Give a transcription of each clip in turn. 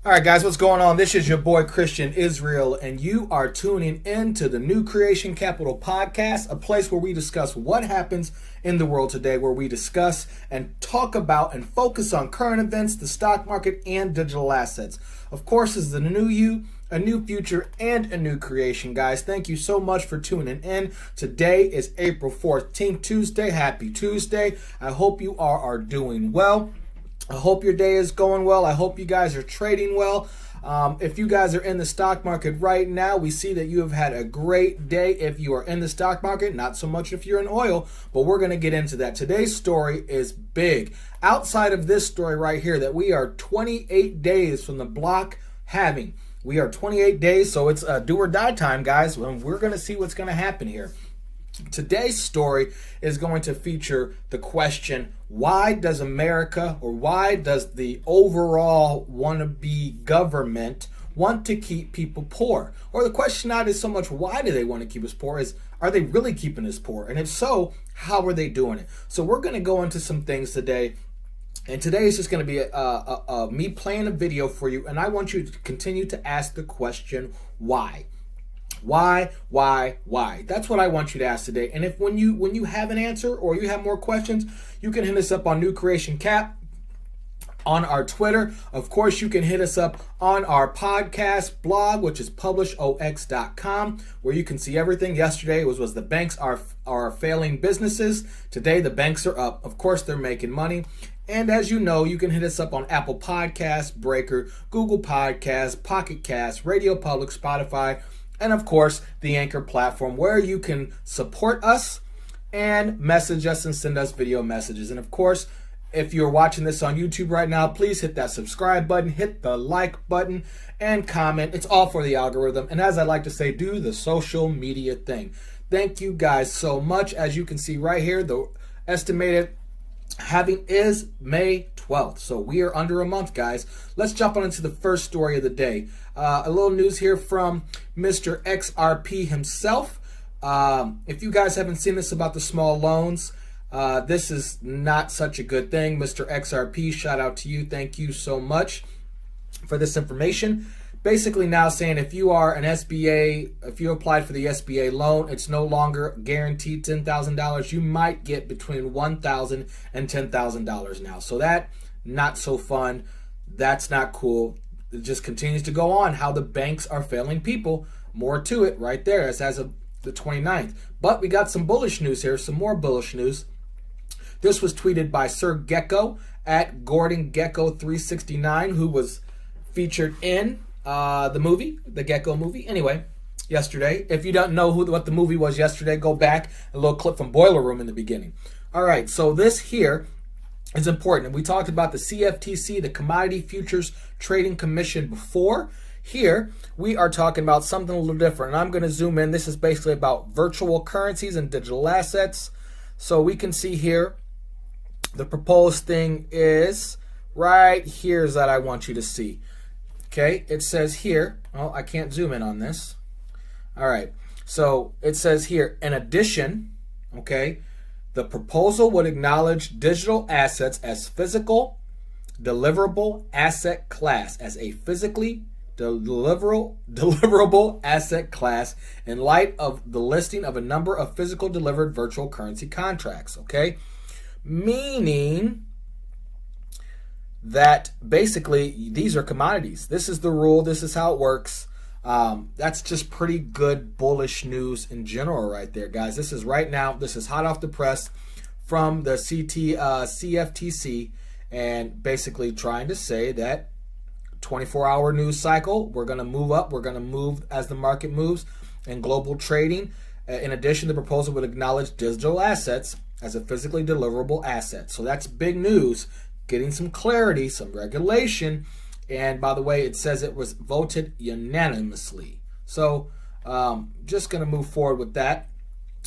All right, guys, what's going on? This is your boy Christian Israel, and you are tuning in to the New Creation Capital podcast, a place where we discuss what happens in the world today, where we discuss and talk about and focus on current events, the stock market, and digital assets. Of course, this is a new you, a new future, and a new creation, guys. Thank you so much for tuning in. Today is April 14th, Tuesday. Happy Tuesday. I hope you are doing well. I hope your day is going well. I hope you guys are trading well. If you guys are in the stock market right now, we see that you have had a great day if you are in the stock market, not so much if you're in oil, but we're going to get into that. Today's story is big. Outside of this story right here, that we are 28 days from the block halving. We are 28 days, so it's do or die time, guys. We're going to see what's going to happen here. Today's story is going to feature the question, why does America, or why does the overall wannabe government want to keep people poor? Or the question not is so much why do they want to keep us poor, is are they really keeping us poor? And if so, how are they doing it? So we're going to go into some things today. And today is just going to be me playing a video for you. And I want you to continue to ask the question, why? Why? That's what I want you to ask today. And if when you have an answer or you have more questions, you can hit us up on New Creation Cap on our Twitter. Of course, you can hit us up on our podcast blog, which is publishox.com, where you can see everything. Yesterday was the banks are failing businesses. Today, the banks are up. Of course, they're making money. And as you know, you can hit us up on Apple Podcasts, Breaker, Google Podcasts, Pocket Casts, Radio Public, Spotify, and of course, the Anchor platform, where you can support us and message us and send us video messages. And of course, if you're watching this on YouTube right now, please hit that subscribe button, hit the like button, and comment. It's all for the algorithm. And as I like to say, do the social media thing. Thank you guys so much. As you can see right here, the estimated halving is May 12th. So we are under a month, guys. Let's jump on into the first story of the day. A little news here from Mr. XRP himself. If you guys haven't seen this about the small loans, this is not such a good thing. Mr. XRP, shout out to you. Thank you so much for this information. Basically now saying if you are an SBA, if you applied for the SBA loan, it's no longer guaranteed $10,000. You might get between $1,000 and $10,000 now. So that, not so fun. That's not cool. It just continues to go on how the banks are failing people. More to it right there as of the 29th. But we got some bullish news here, some more bullish news. This was tweeted by Sir Gecko at Gordon Gecko 369, who was featured in the movie, the Gecko movie. Anyway, yesterday. If you don't know what the movie was yesterday, go back, a little clip from Boiler Room in the beginning. All right, so this here is important. And we talked about the CFTC, the Commodity Futures Trading Commission, before. Here, we are talking about something a little different. And I'm going to zoom in. This is basically about virtual currencies and digital assets. So we can see here, the proposed thing is right here is that I want you to see. Okay, it says here, oh, I can't zoom in on this. All right, so it says here, in addition, okay, the proposal would acknowledge digital assets as physical, deliverable asset class, as a physically deliverable asset class in light of the listing of a number of physical delivered virtual currency contracts, okay? Meaning that basically these are commodities. This is the rule. This is how it works. That's just pretty good bullish news in general right there, guys. This is right now. This is hot off the press from the CFTC, and basically trying to say that 24-hour news cycle, we're going to move up. We're going to move as the market moves and global trading. In addition, the proposal would acknowledge digital assets as a physically deliverable asset. So that's big news. Getting some clarity, some regulation, and by the way, it says it was voted unanimously. So just going to move forward with that.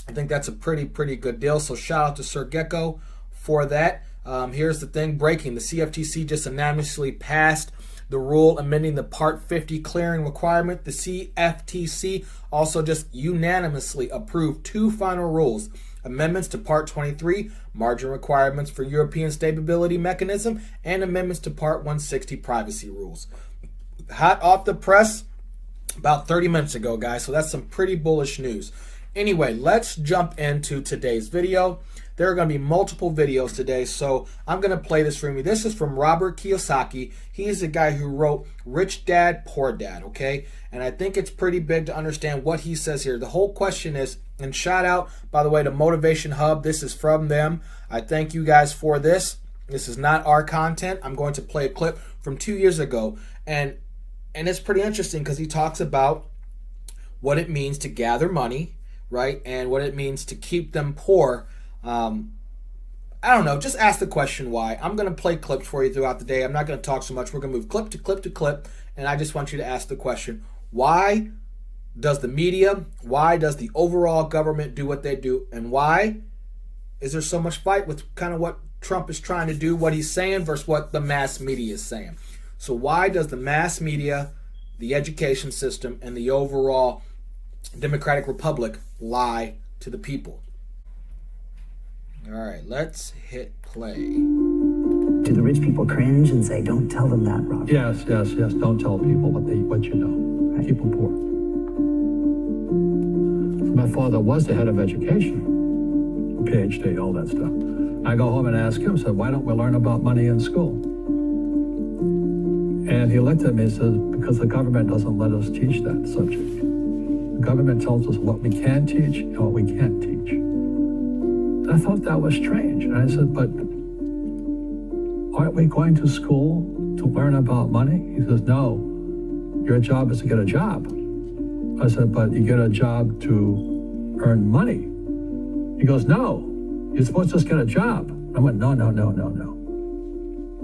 I think that's a pretty good deal. So shout out to Sir Gecko for that. Here's the thing, breaking. The CFTC just unanimously passed the rule amending the Part 50 clearing requirement. The CFTC also just unanimously approved two final rules. Amendments to Part 23, margin requirements for European stability mechanism, and amendments to Part 160, privacy rules. hot off the press about 30 minutes ago, guys. So that's some pretty bullish news. Anyway, let's jump into today's video. There are going to be multiple videos today, so I'm going to play this for you. This is from Robert Kiyosaki. He's the guy who wrote Rich Dad, Poor Dad, okay? And I think it's pretty big to understand what he says here. The whole question is, and shout out, by the way, to Motivation Hub. This is from them. I thank you guys for this. This is not our content. I'm going to play a clip from 2 years ago. And it's pretty interesting because he talks about what it means to gather money, right? And what it means to keep them poor. I don't know. Just ask the question why. I'm going to play clips for you throughout the day. I'm not going to talk so much. We're going to move clip to clip to clip. And I just want you to ask the question, why does the media, why does the overall government do what they do? And why is there so much fight with kind of what Trump is trying to do, what he's saying versus what the mass media is saying? So why does the mass media, the education system, and the overall Democratic Republic lie to the people? All right, let's hit play. Do the rich people cringe and say, don't tell them that, Robert? Yes. Don't tell people what you know. Right. Keep them poor. My father was the head of education, PhD, all that stuff. I go home and ask him, said, why don't we learn about money in school? And he looked at me and said, because the government doesn't let us teach that subject. The government tells us what we can teach and what we can't teach. And I thought that was strange. And I said, but aren't we going to school to learn about money? He says, no, your job is to get a job. I said, but you get a job to earn money. He goes, no, you're supposed to just get a job. I went, no.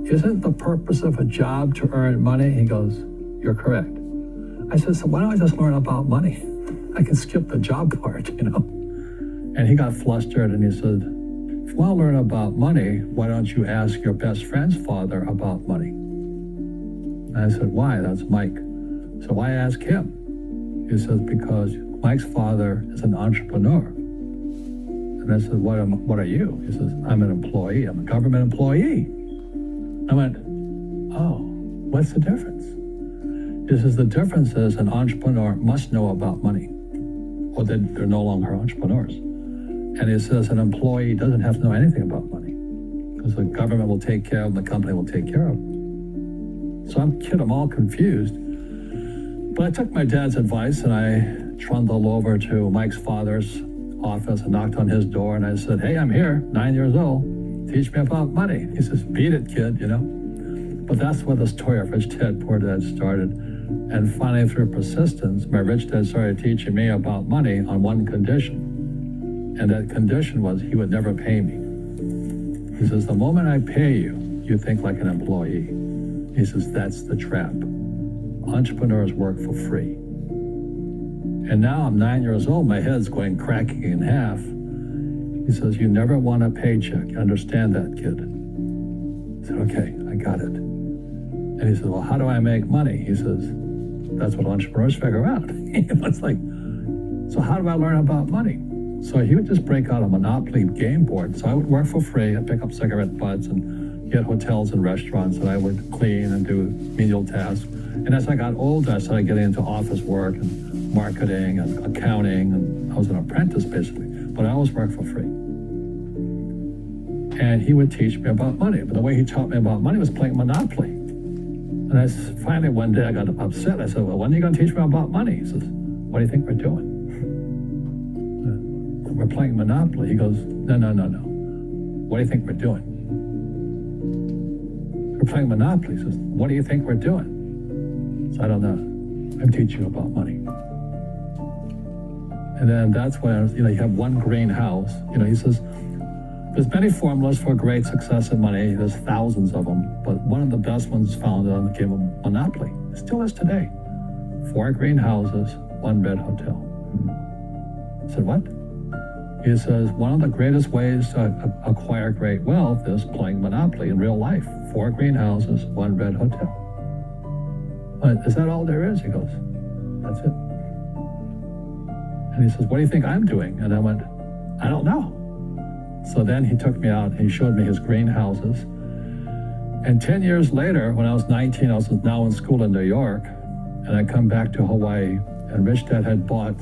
Isn't the purpose of a job to earn money? He goes, you're correct. I said, so why don't I just learn about money? I can skip the job part, And he got flustered and he said, if you want to learn about money, why don't you ask your best friend's father about money? And I said, why? That's Mike. So why ask him? He says, because Mike's father is an entrepreneur. And I said, what are you? He says, I'm an employee. I'm a government employee. I went, oh, what's the difference? He says, the difference is an entrepreneur must know about money, or they're no longer entrepreneurs. And he says an employee doesn't have to know anything about money because the government will take care of them, the company will take care of them. So I'm all confused. But I took my dad's advice and I trundled over to Mike's father's office and knocked on his door and I said, hey, I'm here, 9 years old. Teach me about money. He says, beat it, kid, But that's where the story of Rich Dad, Poor Dad started. And finally, through persistence, my rich dad started teaching me about money on one condition. And that condition was he would never pay me. He says, the moment I pay you, you think like an employee. He says, that's the trap. Entrepreneurs work for free. And now I'm 9 years old, my head's cracking in half. He says, you never want a paycheck. You understand that, kid? I said, okay, I got it. And he said, well, how do I make money? He says, that's what entrepreneurs figure out. It's like, so how do I learn about money? So he would just break out a Monopoly game board. So I would work for free and pick up cigarette butts and get hotels and restaurants that I would clean and do menial tasks. And as I got older, I started getting into office work and marketing and accounting. And I was an apprentice, basically. But I always worked for free. And he would teach me about money. But the way he taught me about money was playing Monopoly. And finally one day I got upset. I said, well, when are you going to teach me about money? He says, what do you think we're doing? We're playing Monopoly. He goes, no. What do you think we're doing? We're playing Monopoly. He says, what do you think we're doing? So I don't know. I'm teaching you about money. And then that's when, you have one green house. He says, there's many formulas for great success in money. There's thousands of them. But one of the best ones found on the game of Monopoly. It still is today. 4 green houses, 1 red hotel. I said, what? He says, one of the greatest ways to acquire great wealth is playing Monopoly in real life. 4 green houses, 1 red hotel. Is that all there is? He goes, that's it. And he says, what do you think I'm doing? And I went, I don't know. So then he took me out and he showed me his greenhouses. And 10 years later, when I was 19, I was now in school in New York, and I come back to Hawaii, and Rich Dad had bought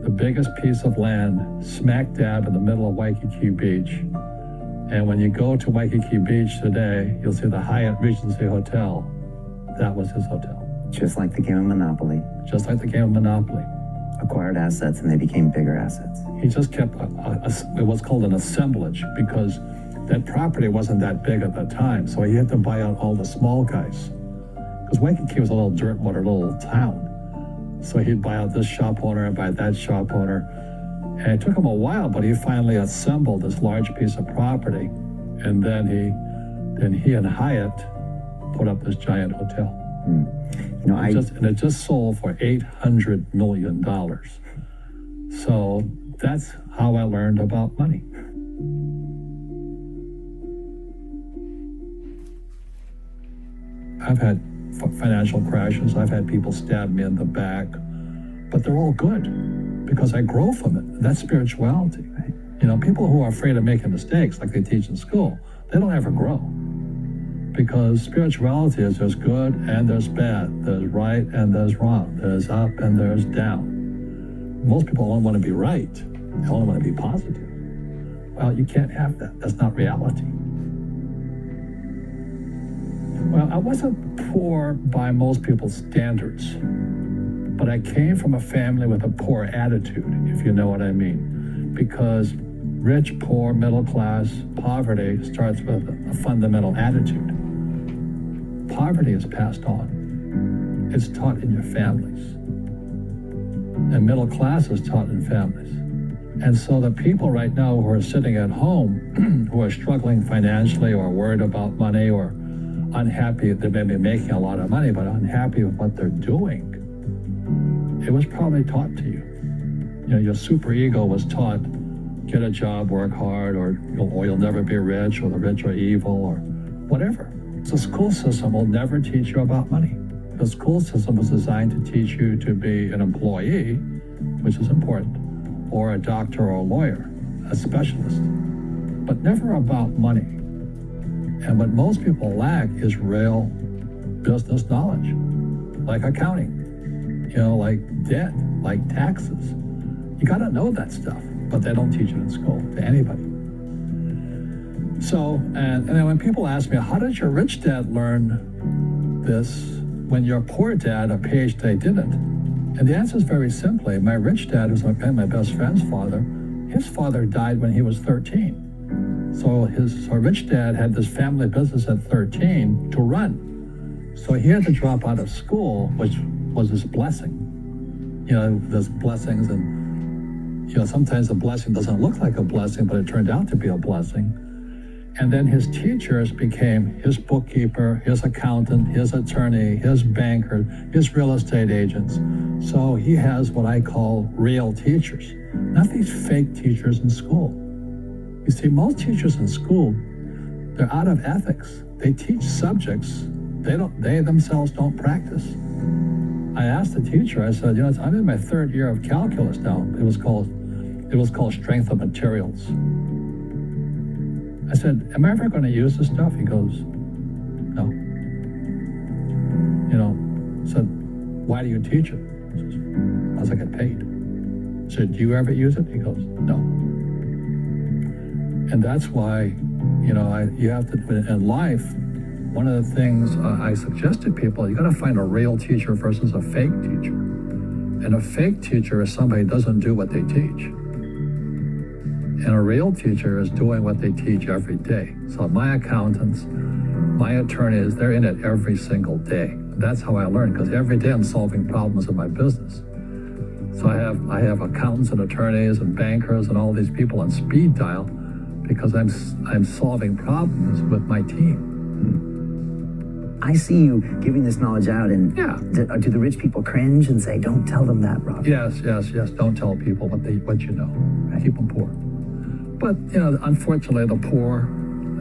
the biggest piece of land smack dab in the middle of Waikiki Beach. And when you go to Waikiki Beach today, you'll see the Hyatt Regency Hotel. That was his hotel. Just like the game of Monopoly. Just like the game of Monopoly. Acquired assets and they became bigger assets. He just kept it was called an assemblage because that property wasn't that big at the time. So he had to buy out all the small guys. Because Waikiki was a little dirtwater little town. So he'd buy out this shop owner and buy that shop owner. And it took him a while, but he finally assembled this large piece of property. And then he and Hyatt put up this giant hotel. You know, It just sold for $800 million. So that's how I learned about money. I've had financial crashes. I've had people stab me in the back, but they're all good because I grow from it. That's spirituality. Right? You know, people who are afraid of making mistakes, like they teach in school, they don't ever grow. Because spirituality is there's good and there's bad, there's right and there's wrong, there's up and there's down. Most people only want to be right, they only want to be positive. Well, you can't have that. That's not reality. Well, I wasn't poor by most people's standards, but I came from a family with a poor attitude, if you know what I mean. Because rich, poor, middle class, poverty starts with a fundamental attitude. Poverty is passed on. It's taught in your families. And middle class is taught in families. And so the people right now who are sitting at home, who are struggling financially or worried about money or unhappy, they may be making a lot of money, but unhappy with what they're doing, it was probably taught to you. You know, your super ego was taught, get a job, work hard, or you'll never be rich, or the rich are evil, or whatever. The school system will never teach you about money. The school system was designed to teach you to be an employee, which is important, or a doctor or a lawyer, a specialist, but never about money. And what most people lack is real business knowledge, like accounting, like debt, like taxes. You gotta know that stuff, but they don't teach it in school to anybody. So, and then when people ask me, how did your rich dad learn this when your poor dad, a PhD, didn't? And the answer is very simply, my rich dad, who's my best friend's father, his father died when he was 13. So our rich dad had this family business at 13 to run. So he had to drop out of school, which was his blessing. There's blessings and, sometimes a blessing doesn't look like a blessing, but it turned out to be a blessing. And then his teachers became his bookkeeper, his accountant, his attorney, his banker, his real estate agents. So he has what I call real teachers, not these fake teachers in school. You see, most teachers in school, they're out of ethics. They teach subjects they themselves don't practice. I asked the teacher, I said, I'm in my third year of calculus now. It was called strength of materials. I said, am I ever going to use this stuff? He goes, no. I said, why do you teach it? He says, because I get paid. I said, do you ever use it? He goes, no. And that's why, you have to, in life, one of the things I suggest to people, you got to find a real teacher versus a fake teacher. And a fake teacher is somebody who doesn't do what they teach. And a real teacher is doing what they teach every day. So my accountants, my attorneys, they're in it every single day. That's how I learn, because every day I'm solving problems in my business. So I have accountants and attorneys and bankers and all these people on speed dial because I'm solving problems with my team. I see you giving this knowledge out, and yeah. Do the rich people cringe and say, don't tell them that, Rob? Yes. Don't tell people what you know. Right. Keep them poor. But, unfortunately, the poor,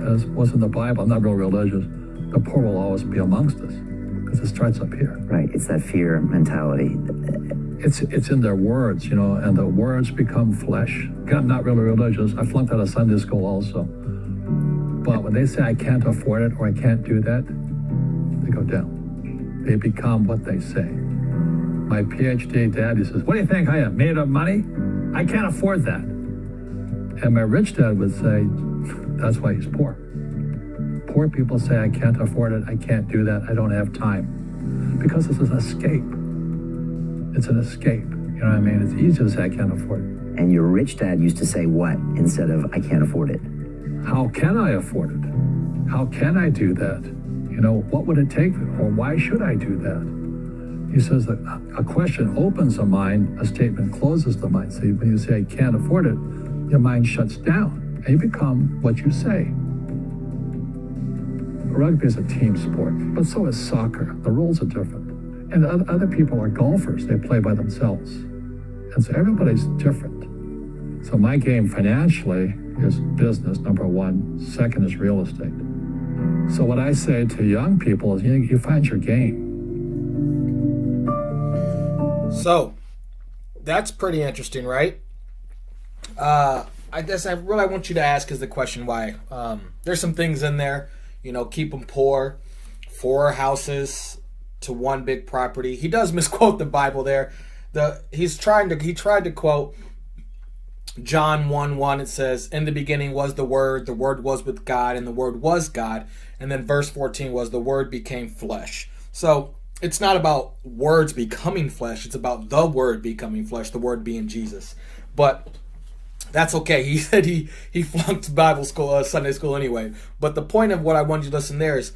as was in the Bible, I'm not real religious, the poor will always be amongst us because it starts up here. Right, it's that fear mentality. It's in their words, and the words become flesh. I'm not really religious. I flunked out of Sunday school also. But when they say I can't afford it or I can't do that, they go down. They become what they say. My PhD dad, he says, what do you think I am, made of money? I can't afford that. And my rich dad would say, that's why he's poor. Poor people say, I can't afford it, I can't do that, I don't have time. Because it's an escape. It's an escape. You know what I mean? It's easy to say, I can't afford it. And your rich dad used to say what instead of, I can't afford it? How can I afford it? How can I do that? You know, what would it take? Or why should I do that? He says that a question opens the mind, a statement closes the mind. So when you say, I can't afford it, your mind shuts down and you become what you say. Rugby is a team sport, but so is soccer. The rules are different. And other people are golfers. They play by themselves. And so everybody's different. So my game financially is business, number one. Second is real estate. So what I say to young people is, you find your game. So that's pretty interesting, right? I guess I really want you to ask is the question why. There's some things in there, keep them poor, 4 houses to 1 big property. He does misquote the Bible there. He tried to quote John 1:1. It says, in the beginning was the Word was with God, and the Word was God. And then verse 14 was, the Word became flesh. So it's not about words becoming flesh. It's about the Word becoming flesh, the Word being Jesus. But that's okay. He said he flunked Bible school, Sunday school anyway. But the point of what I want you to listen there is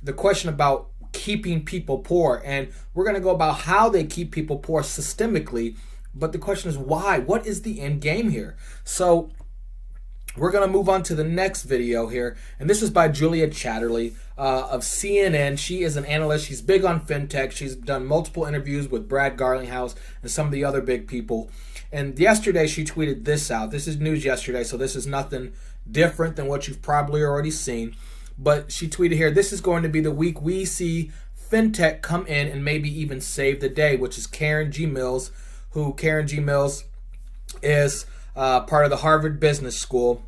the question about keeping people poor. And we're going to go about how they keep people poor systemically. But the question is why? What is the end game here? So we're going to move on to the next video here. And this is by Julia Chatterley of CNN. She is an analyst. She's big on fintech. She's done multiple interviews with Brad Garlinghouse and some of the other big people. And yesterday she tweeted this out. This is news yesterday, so this is nothing different than what you've probably already seen. But she tweeted here, this is going to be the week we see fintech come in and maybe even save the day, which is Karen G. Mills, Karen G. Mills is part of the Harvard Business School.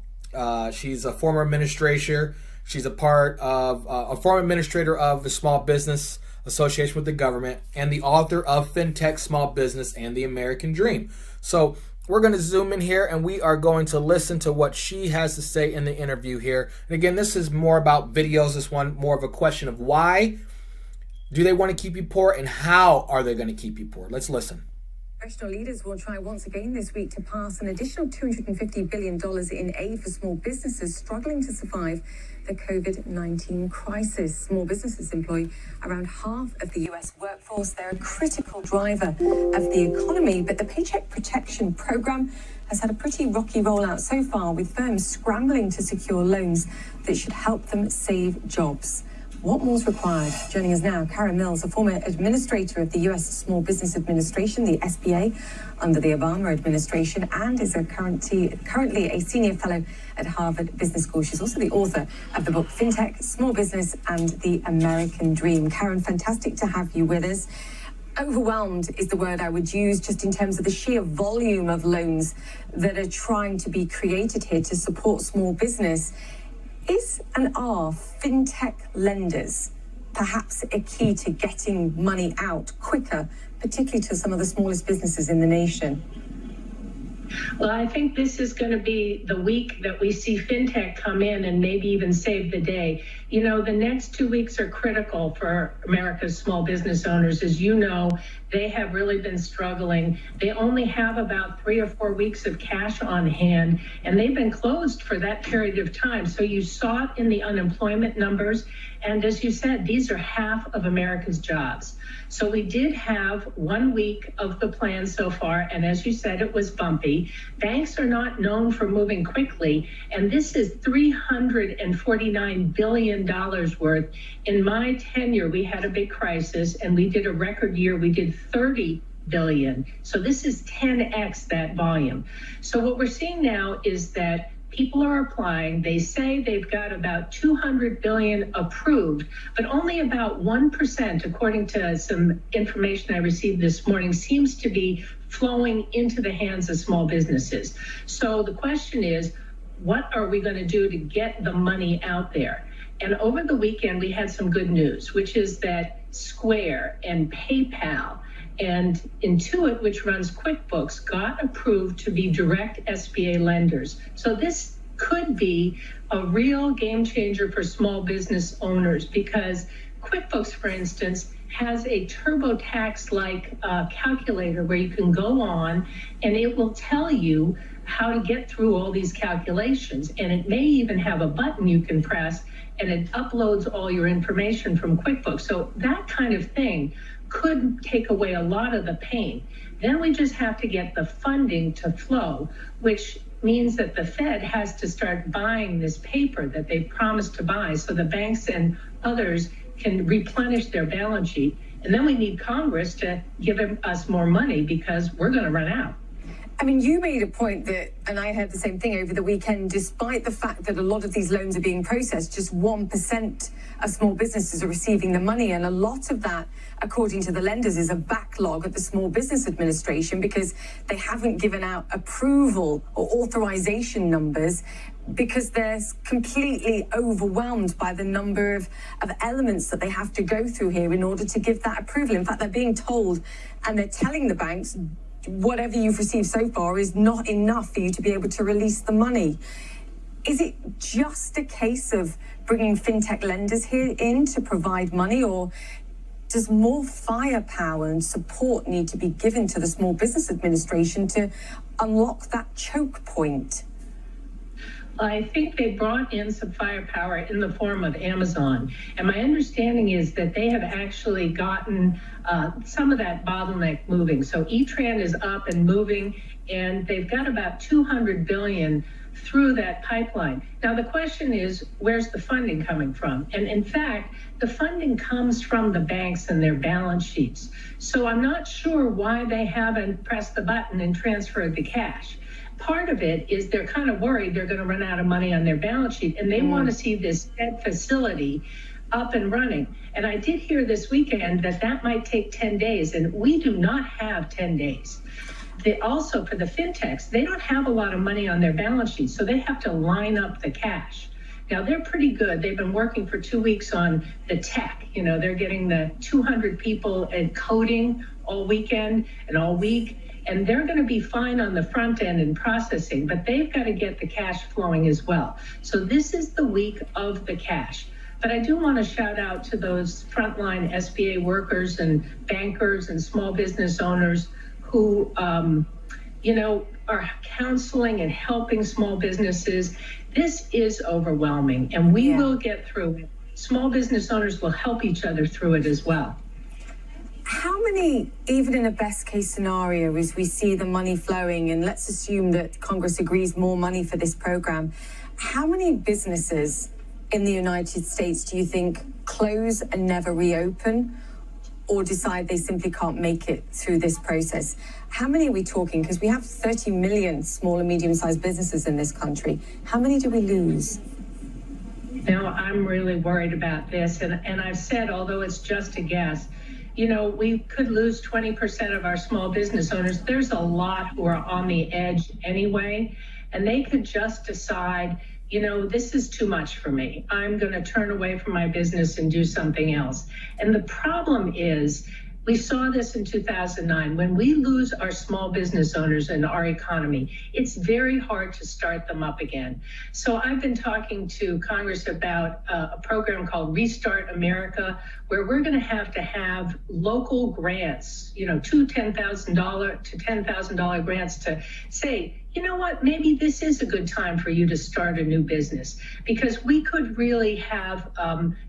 She's a former administrator. She's a former administrator of the Small Business Association with the government and the author of Fintech, Small Business, and the American Dream. So we're going to zoom in here and we are going to listen to what she has to say in the interview here. And again, this is more about videos. This one more of a question of why do they want to keep you poor and how are they going to keep you poor? Let's listen. National leaders will try once again this week to pass an additional $250 billion in aid for small businesses struggling to survive the COVID-19 crisis. Small businesses employ around half of the US workforce. They're a critical driver of the economy, but the Paycheck Protection Program has had a pretty rocky rollout so far, with firms scrambling to secure loans that should help them save jobs. What more is required? Joining us now, Karen Mills, a former administrator of the U.S. Small Business Administration, the SBA, under the Obama administration, and is currently a senior fellow at Harvard Business School. She's also the author of the book Fintech, Small Business, and the American Dream. Karen, fantastic to have you with us. Overwhelmed is the word I would use, just in terms of the sheer volume of loans that are trying to be created here to support small business. Is and are fintech lenders perhaps a key to getting money out quicker, particularly to some of the smallest businesses in the nation? Well, I think this is going to be the week that we see fintech come in and maybe even save the day. The next 2 weeks are critical for America's small business owners. As you know, they have really been struggling. They only have about 3 or 4 weeks of cash on hand, and they've been closed for that period of time. So you saw it in the unemployment numbers. And as you said, these are half of America's jobs. So we did have 1 week of the plan so far. And as you said, it was bumpy. Banks are not known for moving quickly. And this is $349 billion worth. In my tenure, we had a big crisis and we did a record year. We did 30 billion. So this is 10x that volume. So what we're seeing now is that people are applying. They say they've got about 200 billion approved, but only about 1%, according to some information I received this morning, seems to be flowing into the hands of small businesses. So the question is, what are we going to do to get the money out there? And over the weekend, we had some good news, which is that Square and PayPal and Intuit, which runs QuickBooks, got approved to be direct SBA lenders. So this could be a real game changer for small business owners, because QuickBooks, for instance, has a TurboTax-like calculator where you can go on and it will tell you how to get through all these calculations. And it may even have a button you can press and it uploads all your information from QuickBooks. So that kind of thing could take away a lot of the pain. Then we just have to get the funding to flow, which means that the Fed has to start buying this paper that they promised to buy so the banks and others can replenish their balance sheet. And then we need Congress to give us more money because we're going to run out. I mean, you made a point that, and I heard the same thing over the weekend, despite the fact that a lot of these loans are being processed, just 1% of small businesses are receiving the money. And a lot of that, according to the lenders, is a backlog at the Small Business Administration because they haven't given out approval or authorization numbers because they're completely overwhelmed by the number of elements that they have to go through here in order to give that approval. In fact, they're being told and they're telling the banks, whatever you've received so far is not enough for you to be able to release the money. Is it just a case of bringing fintech lenders here in to provide money, or does more firepower and support need to be given to the Small Business Administration to unlock that choke point? I think they brought in some firepower in the form of Amazon. And my understanding is that they have actually gotten some of that bottleneck moving. So E-Tran is up and moving, and they've got about $200 billion through that pipeline. Now, the question is, where's the funding coming from? And in fact, the funding comes from the banks and their balance sheets. So I'm not sure why they haven't pressed the button and transferred the cash. Part of it is they're kind of worried they're going to run out of money on their balance sheet, and they want to see this debt facility up and running. And I did hear this weekend that might take 10 days, and we do not have 10 days. Also, for the fintechs, they don't have a lot of money on their balance sheet, so they have to line up the cash. Now, they're pretty good. They've been working for 2 weeks on the tech. You know, they're getting the 200 people and coding all weekend and all week. And they're going to be fine on the front end in processing, but they've got to get the cash flowing as well. So this is the week of the cash. But I do want to shout out to those frontline SBA workers and bankers and small business owners who, are counseling and helping small businesses. This is overwhelming, and we will get through it. Small business owners will help each other through it as well. How many, even in a best case scenario, as we see the money flowing, and let's assume that Congress agrees more money for this program, how many businesses in the United States do you think close and never reopen, or decide they simply can't make it through this process? How many are we talking? Because we have 30 million small and medium-sized businesses in this country. How many do we lose? Now, I'm really worried about this, and I've said, although it's just a guess, we could lose 20% of our small business owners. There's a lot who are on the edge anyway, and they could just decide, this is too much for me. I'm going to turn away from my business and do something else. And the problem is, we saw this in 2009. When we lose our small business owners in our economy, it's very hard to start them up again. So I've been talking to Congress about a program called Restart America, where we're going to have local grants, two $10,000 to $10,000 grants to say, you know what, maybe this is a good time for you to start a new business, because we could really have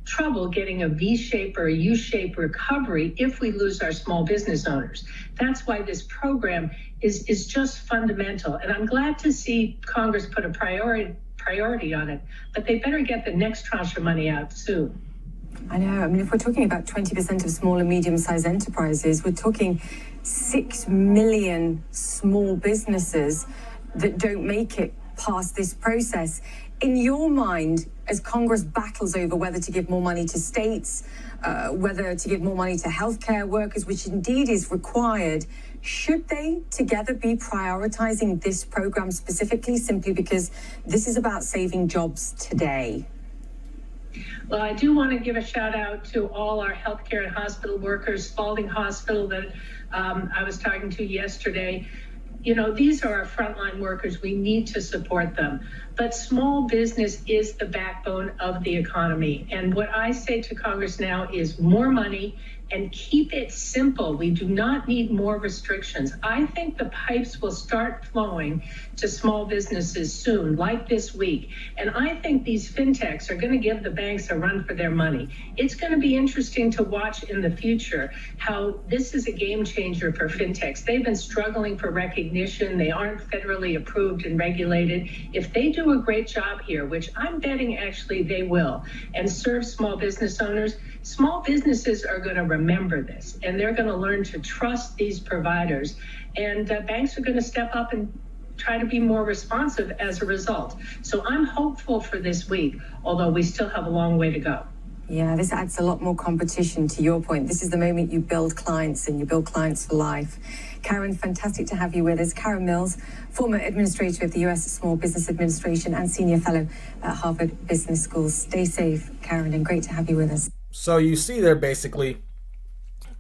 trouble getting a V-shaped or a U-shaped recovery if we lose our small business owners. That's why this program is just fundamental. And I'm glad to see Congress put a priority on it, but they better get the next tranche of money out soon. I know. I mean, if we're talking about 20% of small and medium-sized enterprises, we're talking 6 million small businesses that don't make it past this process. In your mind, as Congress battles over whether to give more money to states, whether to give more money to healthcare workers, which indeed is required, should they together be prioritizing this program specifically simply because this is about saving jobs today? Well, I do want to give a shout out to all our healthcare and hospital workers, Spalding Hospital that I was talking to yesterday. You know, these are our frontline workers. We need to support them. But small business is the backbone of the economy. And what I say to Congress now is more money and keep it simple. We do not need more restrictions. I think the pipes will start flowing to small businesses soon, like this week. And I think these fintechs are going to give the banks a run for their money. It's going to be interesting to watch in the future how this is a game changer for fintechs. They've been struggling for recognition. They aren't federally approved and regulated. If they do a great job here, which I'm betting actually they will, and serve small business owners, small businesses are going to remember this, and they're going to learn to trust these providers. And banks are going to step up and try to be more responsive as a result. So I'm hopeful for this week, although we still have a long way to go. Yeah, this adds a lot more competition to your point. This is the moment you build clients and you build clients for life. Karen, fantastic to have you with us. Karen Mills, former administrator of the U.S. Small Business Administration and senior fellow at Harvard Business School. Stay safe, Karen, and great to have you with us. So you see there basically,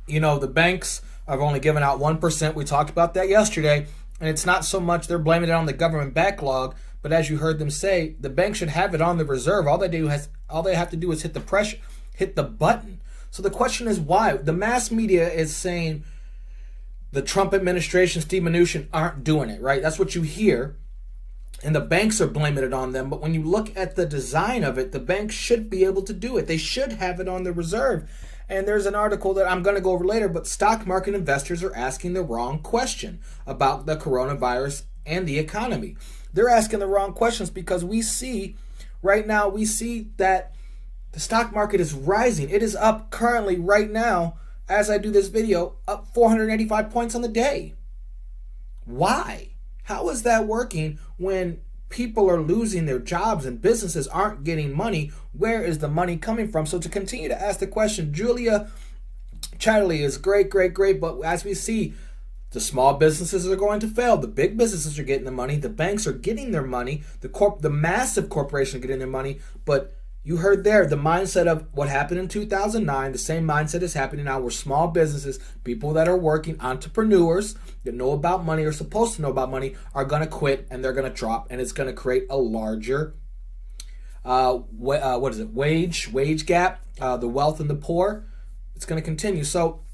you know, the banks have only given out 1%. We talked about that yesterday. And it's not so much they're blaming it on the government backlog, but as you heard them say, the bank should have it on the reserve. All they have to do is hit the button. So the question is why? The mass media is saying the Trump administration, Steve Mnuchin, aren't doing it, right? That's what you hear. And the banks are blaming it on them. But when you look at the design of it, the banks should be able to do it. They should have it on the reserve. And there's an article that I'm going to go over later, but stock market investors are asking the wrong question about the coronavirus and the economy. They're asking the wrong questions because we see that the stock market is rising. It is up currently right now, as I do this video, up 485 points on the day. Why? How is that working when people are losing their jobs and businesses aren't getting money? Where is the money coming from? So to continue to ask the question, Julia Chatterley is great, but as we see, the small businesses are going to fail. The big businesses are getting the money. The banks are getting their money. The massive corporations are getting their money. But you heard there the mindset of what happened in 2009. The same mindset is happening now where small businesses, people that are working, entrepreneurs that know about money or supposed to know about money are going to quit and they're going to drop. And it's going to create a larger, wage gap, the wealth and the poor. It's going to continue. So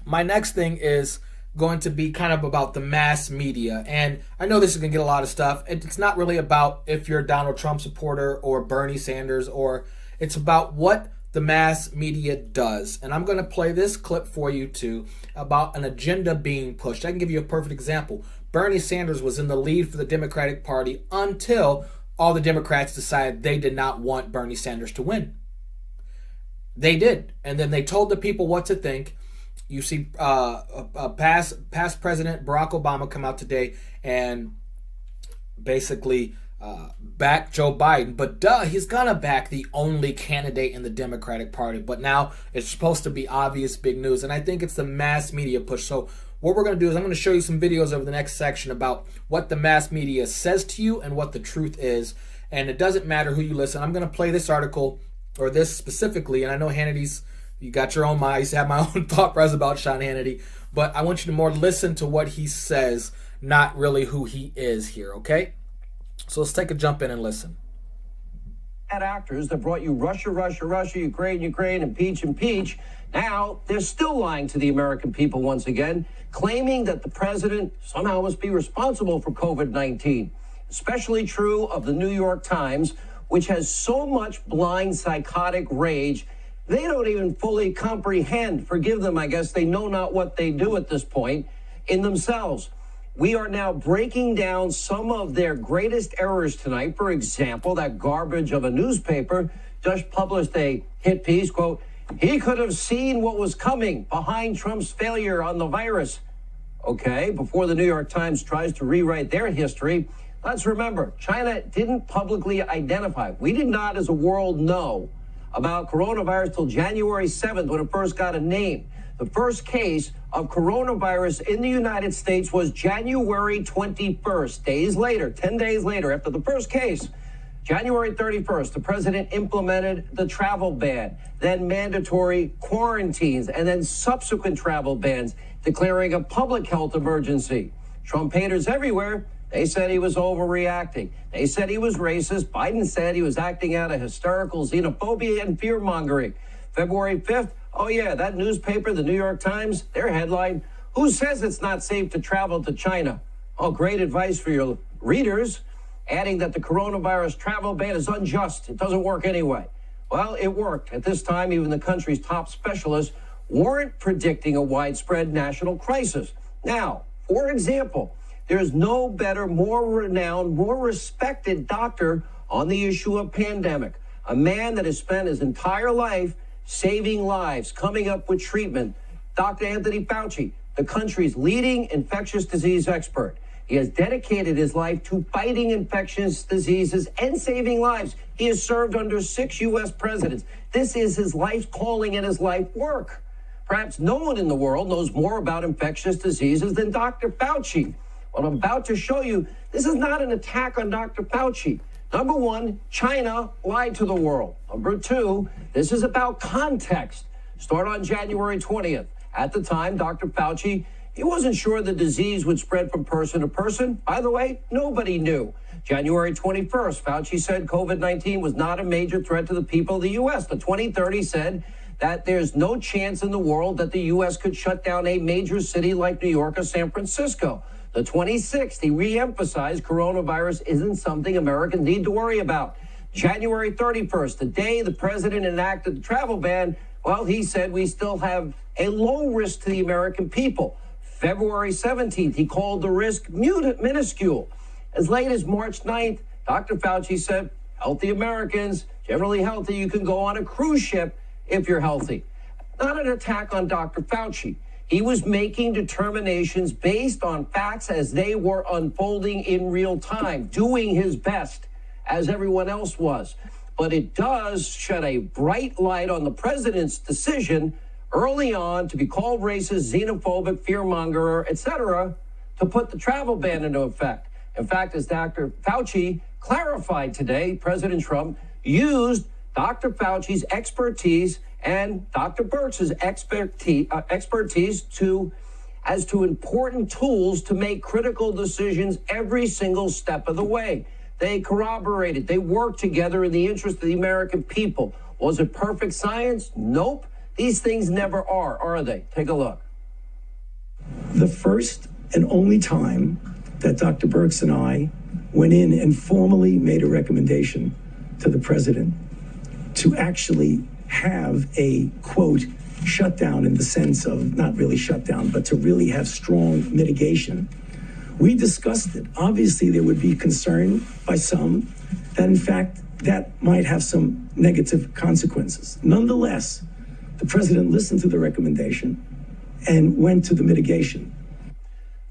my next thing is going to be kind of about the mass media. And I know this is going to get a lot of stuff. It's not really about if you're a Donald Trump supporter or Bernie Sanders, or it's about what the mass media does. And I'm going to play this clip for you too about an agenda being pushed. I can give you a perfect example. Bernie Sanders was in the lead for the Democratic Party until all the Democrats decided they did not want Bernie Sanders to win. They did. And then they told the people what to think. You see past President Barack Obama come out today and basically back Joe Biden. But he's going to back the only candidate in the Democratic Party. But now it's supposed to be obvious big news. And I think it's the mass media push. So what we're going to do is I'm going to show you some videos over the next section about what the mass media says to you and what the truth is. And it doesn't matter who you listen. I'm going to play this article or this specifically. And I know Hannity's, you got your own mind. I used to have my own thought process about Sean Hannity. But I want you to more listen to what he says, not really who he is here, okay? So let's take a jump in and listen. Actors that brought you Russia, Ukraine, impeach. Now they're still lying to the American people once again, claiming that the president somehow must be responsible for COVID-19. Especially true of the New York Times, which has so much blind psychotic rage they don't even fully comprehend. Forgive them, I guess. They know not what they do at this point in themselves. We are now breaking down some of their greatest errors tonight. For example, that garbage of a newspaper just published a hit piece, quote, "He could have seen what was coming behind Trump's failure on the virus." Okay, before the New York Times tries to rewrite their history, Let's remember, China didn't publicly identify. We did not, as a world, know about coronavirus till January 7th when it first got a name. The first case of coronavirus in the United States was January 21st. Days later, 10 days later, after the first case, January 31st, the president implemented the travel ban, then mandatory quarantines, and then subsequent travel bans, declaring a public health emergency. Trump haters everywhere, they said he was overreacting. They said he was racist. Biden said he was acting out of hysterical xenophobia and fear-mongering. February 5th, oh yeah, that newspaper, the New York Times, their headline, "Who says it's not safe to travel to China?" Oh, great advice for your readers, adding that the coronavirus travel ban is unjust. It doesn't work anyway. Well, it worked. At this time, even the country's top specialists weren't predicting a widespread national crisis. Now, for example, there's no better, more renowned, more respected doctor on the issue of pandemic. A man that has spent his entire life saving lives, coming up with treatment. Dr. Anthony Fauci, the country's leading infectious disease expert. He has dedicated his life to fighting infectious diseases and saving lives. He has served under 6 U.S. presidents. This is his life calling and his life work. Perhaps no one in the world knows more about infectious diseases than Dr. Fauci. What I'm about to show you, this is not an attack on Dr. Fauci. Number one, China lied to the world. Number two, this is about context. Start on January 20th. At the time, Dr. Fauci, he wasn't sure the disease would spread from person to person. By the way, nobody knew. January 21st, Fauci said COVID-19 was not a major threat to the people of the U.S. The 2030 said that there's no chance in the world that the U.S. could shut down a major city like New York or San Francisco. The 26th, he re-emphasized coronavirus isn't something Americans need to worry about. January 31st, the day the president enacted the travel ban, well, he said we still have a low risk to the American people. February 17th, he called the risk minuscule. As late as March 9th, Dr. Fauci said, healthy Americans, generally healthy, you can go on a cruise ship if you're healthy. Not an attack on Dr. Fauci. He was making determinations based on facts as they were unfolding in real time, doing his best, as everyone else was. But it does shed a bright light on the president's decision early on to be called racist, xenophobic, fearmonger, etc., to put the travel ban into effect. In fact, as Dr. Fauci clarified today, President Trump used Dr. Fauci's expertise and Dr. Birx's expertise as to important tools to make critical decisions every single step of the way. They corroborated. They worked together in the interest of the American people. Was it perfect science? Nope. These things never are they? Take a look. The first and only time that Dr. Birx and I went in and formally made a recommendation to the president to actually have a, quote, shutdown in the sense of not really shutdown, but to really have strong mitigation. We discussed it. Obviously, there would be concern by some that, in fact, that might have some negative consequences. Nonetheless, the president listened to the recommendation and went to the mitigation.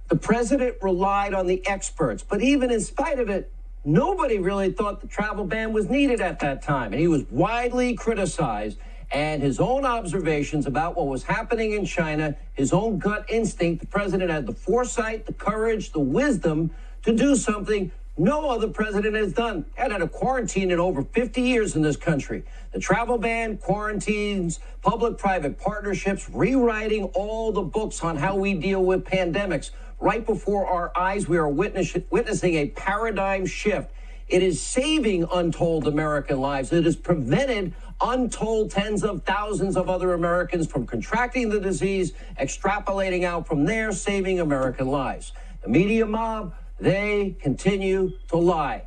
The president relied on the experts, but even in spite of it, nobody really thought the travel ban was needed at that time. And he was widely criticized, and his own observations about what was happening in China, his own gut instinct, the president had the foresight, the courage, the wisdom to do something no other president has done. And had a quarantine in over 50 years in this country. The travel ban, quarantines, public-private partnerships, rewriting all the books on how we deal with pandemics. Right before our eyes, we are witnessing a paradigm shift. It is saving untold American lives. It has prevented untold tens of thousands of other Americans from contracting the disease, extrapolating out from there, saving American lives. The media mob, they continue to lie.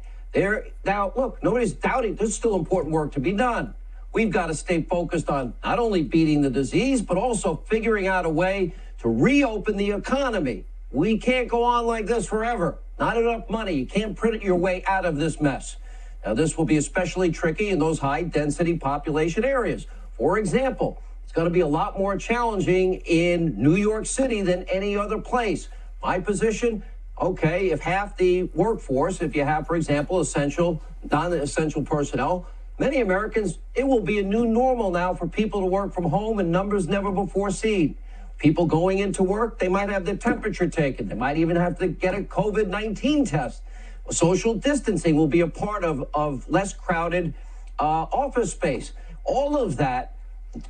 Now, look, nobody's doubting there's still important work to be done. We've got to stay focused on not only beating the disease, but also figuring out a way to reopen the economy. We can't go on like this forever. Not enough money. You can't print your way out of this mess. Now, this will be especially tricky in those high-density population areas. For example, it's going to be a lot more challenging in New York City than any other place. My position, okay, if half the workforce, if you have, for example, essential, non-essential personnel, many Americans, it will be a new normal now for people to work from home in numbers never before seen. People going into work, they might have their temperature taken. They might even have to get a COVID-19 test. Social distancing will be a part of less crowded office space. All of that,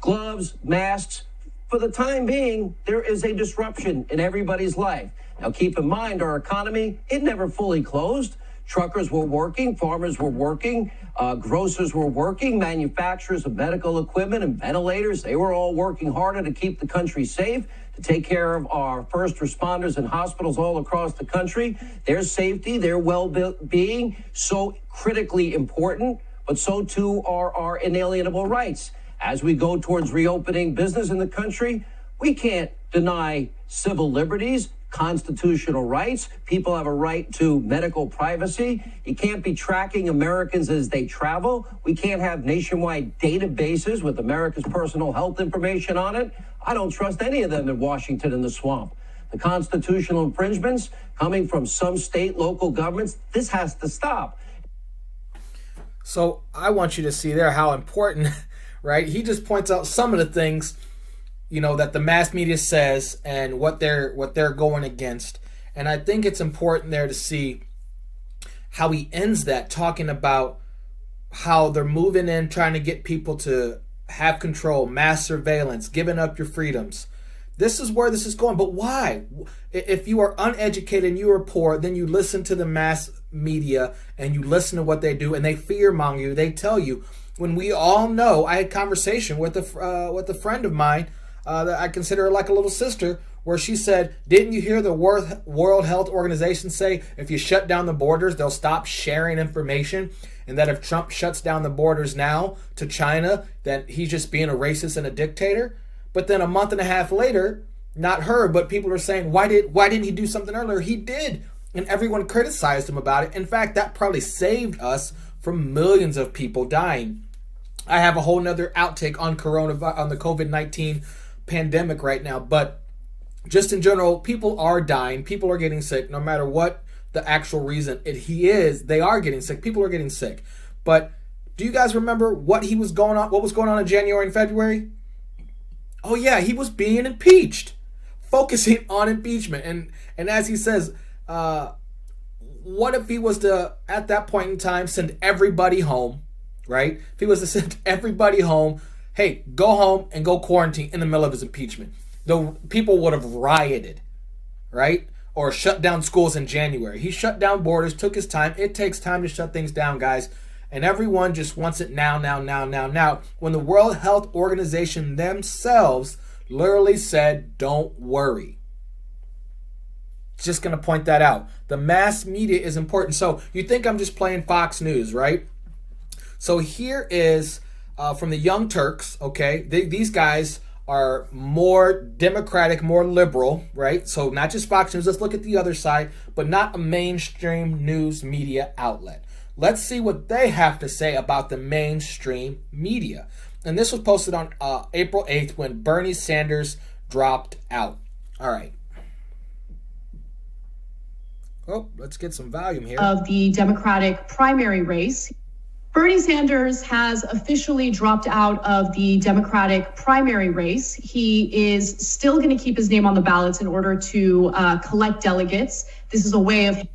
gloves, masks, for the time being, there is a disruption in everybody's life. Now, keep in mind, our economy, it never fully closed. Truckers were working, farmers were working, grocers were working, manufacturers of medical equipment and ventilators, they were all working harder to keep the country safe, to take care of our first responders in hospitals all across the country. Their safety, their well-being, so critically important, but so too are our inalienable rights. As we go towards reopening business in the country, we can't deny civil liberties, constitutional rights. People have a right to medical privacy. You can't be tracking Americans as they travel. We can't have nationwide databases with America's personal health information on it. I don't trust any of them in Washington and the swamp. The constitutional infringements coming from some state, local governments, this has to stop. So I want you to see there how important, right? He just points out some of the things, you know, that the mass media says and what they're going against. And I think it's important there to see how he ends that, talking about how they're moving in, trying to get people to have control, mass surveillance, giving up your freedoms. This is where this is going. But why? If you are uneducated and you are poor, then you listen to the mass media and you listen to what they do, and they fearmonger you. They tell you, when we all know. I had a conversation with a friend of mine that I consider like a little sister, where she said, didn't you hear the World Health Organization say if you shut down the borders, they'll stop sharing information? And that if Trump shuts down the borders now to China, then he's just being a racist and a dictator? But then a month and a half later, not her, but people are saying, why didn't he do something earlier? He did. And everyone criticized him about it. In fact, that probably saved us from millions of people dying. I have a whole nother outtake on the COVID-19 pandemic right now, but just in general, people are dying. People are getting sick, no matter what the actual reason they are getting sick. People are getting sick. But do you guys remember what was going on in January and February? Oh yeah, he was being impeached, focusing on impeachment. And as he says, what if he was to, at that point in time, send everybody home, right? If he was to send everybody home, hey, go home and go quarantine in the middle of his impeachment. The people would have rioted, right? Or shut down schools in January. He shut down borders, took his time. It takes time to shut things down, guys. And everyone just wants it now. When the World Health Organization themselves literally said, don't worry. Just going to point that out. The mass media is important. So you think I'm just playing Fox News, right? So here is from the Young Turks, okay? These guys are more democratic, more liberal, right? So not just Fox News. Let's look at the other side, but not a mainstream news media outlet. Let's see what they have to say about the mainstream media. And this was posted on April 8th when Bernie Sanders dropped out. All right. Oh, let's get some volume here. Of the Democratic primary race. Bernie Sanders has officially dropped out of the Democratic primary race. He is still going to keep his name on the ballots in order to collect delegates. This is a way of...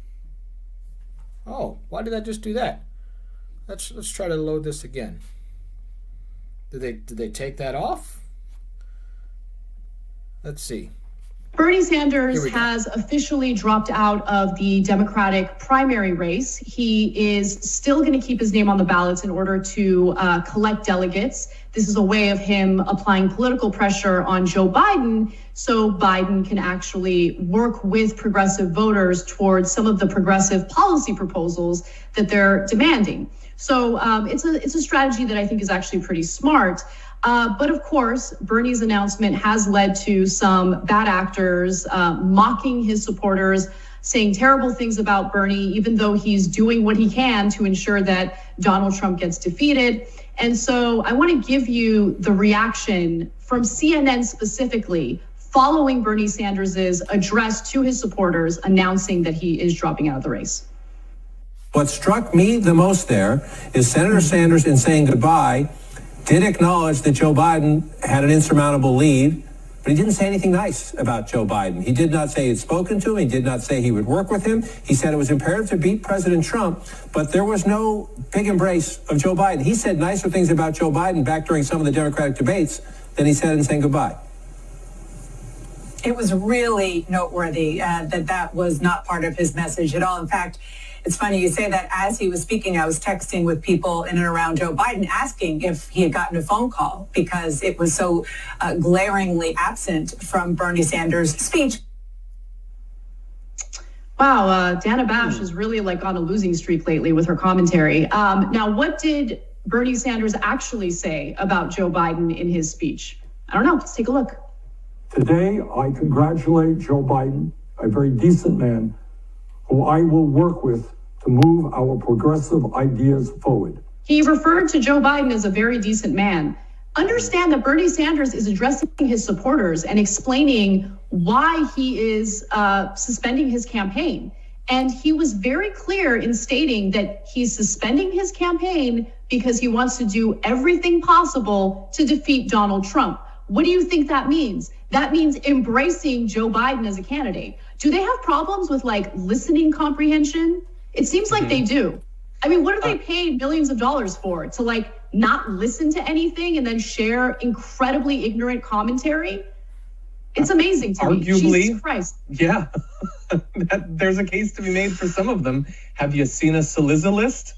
Oh, why did I just do that? Let's try to load this again. Did they take that off? Let's see. Bernie Sanders has officially dropped out of the Democratic primary race. He is still going to keep his name on the ballots in order to collect delegates. This is a way of him applying political pressure on Joe Biden so Biden can actually work with progressive voters towards some of the progressive policy proposals that they're demanding. So it's a strategy that I think is actually pretty smart. But of course, Bernie's announcement has led to some bad actors mocking his supporters, saying terrible things about Bernie, even though he's doing what he can to ensure that Donald Trump gets defeated. And so I want to give you the reaction from CNN specifically following Bernie Sanders' address to his supporters announcing that he is dropping out of the race. What struck me the most there is Senator Sanders, in saying goodbye, did acknowledge that Joe Biden had an insurmountable lead, but he didn't say anything nice about Joe Biden. He did not say he'd spoken to him. He did not say he would work with him. He said it was imperative to beat President Trump, but there was no big embrace of Joe Biden. He said nicer things about Joe Biden back during some of the Democratic debates than he said in saying goodbye. It was really noteworthy that was not part of his message at all. In fact, it's funny you say that. As he was speaking, I was texting with people in and around Joe Biden asking if he had gotten a phone call because it was so glaringly absent from Bernie Sanders' speech. Wow, Dana Bash is really like on a losing streak lately with her commentary. Now, what did Bernie Sanders actually say about Joe Biden in his speech? I don't know. Let's take a look. Today, I congratulate Joe Biden, a very decent man, who I will work with to move our progressive ideas forward. He referred to Joe Biden as a very decent man. Understand that Bernie Sanders is addressing his supporters and explaining why he is suspending his campaign. And he was very clear in stating that he's suspending his campaign because he wants to do everything possible to defeat Donald Trump. What do you think that means? That means embracing Joe Biden as a candidate. Do they have problems with like listening comprehension? It seems like they do. I mean, what are they paid millions of dollars for? To like not listen to anything and then share incredibly ignorant commentary? It's amazing to me. Jesus Christ. Yeah. There's a case to be made for some of them. Have you seen a Saliza list?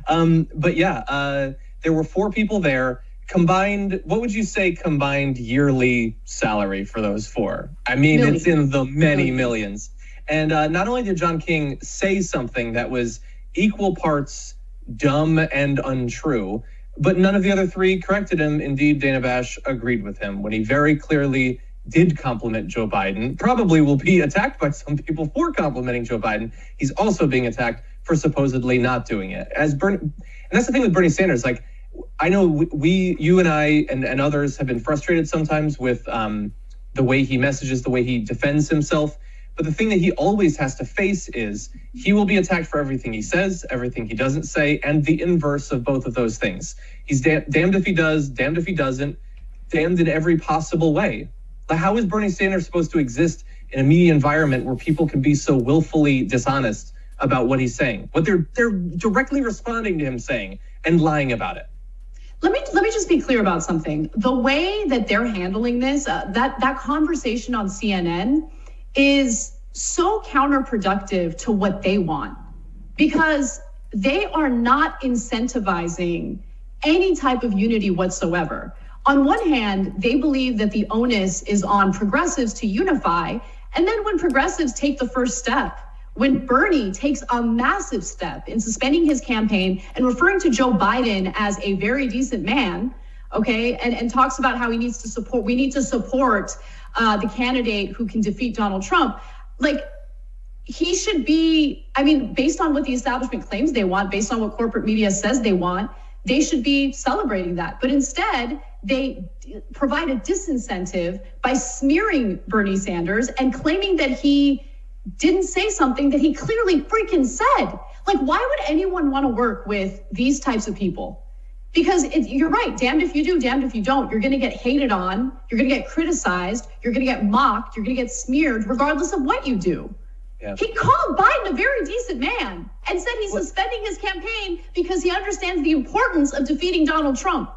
But yeah, there were 4 people there. Combined, what would you say combined yearly salary for those 4? I mean, It's in the many millions. And not only did John King say something that was equal parts dumb and untrue, but none of the other 3 corrected him. Indeed, Dana Bash agreed with him when he very clearly did compliment Joe Biden. Probably will be attacked by some people for complimenting Joe Biden. He's also being attacked for supposedly not doing it. And that's the thing with Bernie Sanders. Like, I know you and I and others have been frustrated sometimes with the way he messages, the way he defends himself. But the thing that he always has to face is he will be attacked for everything he says, everything he doesn't say, and the inverse of both of those things. He's damned if he does, damned if he doesn't, damned in every possible way. Like, how is Bernie Sanders supposed to exist in a media environment where people can be so willfully dishonest about what he's saying, what they're directly responding to him saying and lying about it? Let me just be clear about something. The way that they're handling this, that conversation on CNN is so counterproductive to what they want, because they are not incentivizing any type of unity whatsoever. On one hand, they believe that the onus is on progressives to unify. And then when progressives take the first step, when Bernie takes a massive step in suspending his campaign and referring to Joe Biden as a very decent man, okay, and talks about how we need to support the candidate who can defeat Donald Trump, like, he should be, I mean, based on what the establishment claims they want, based on what corporate media says they want, they should be celebrating that. But instead, they provide a disincentive by smearing Bernie Sanders and claiming that he didn't say something that he clearly freaking said. Like, why would anyone want to work with these types of people? Because you're right, damned if you do, damned if you don't. You're going to get hated on, you're going to get criticized, you're going to get mocked, you're going to get smeared, regardless of what you do. Yeah. He called Biden a very decent man and said he's suspending his campaign because he understands the importance of defeating Donald Trump.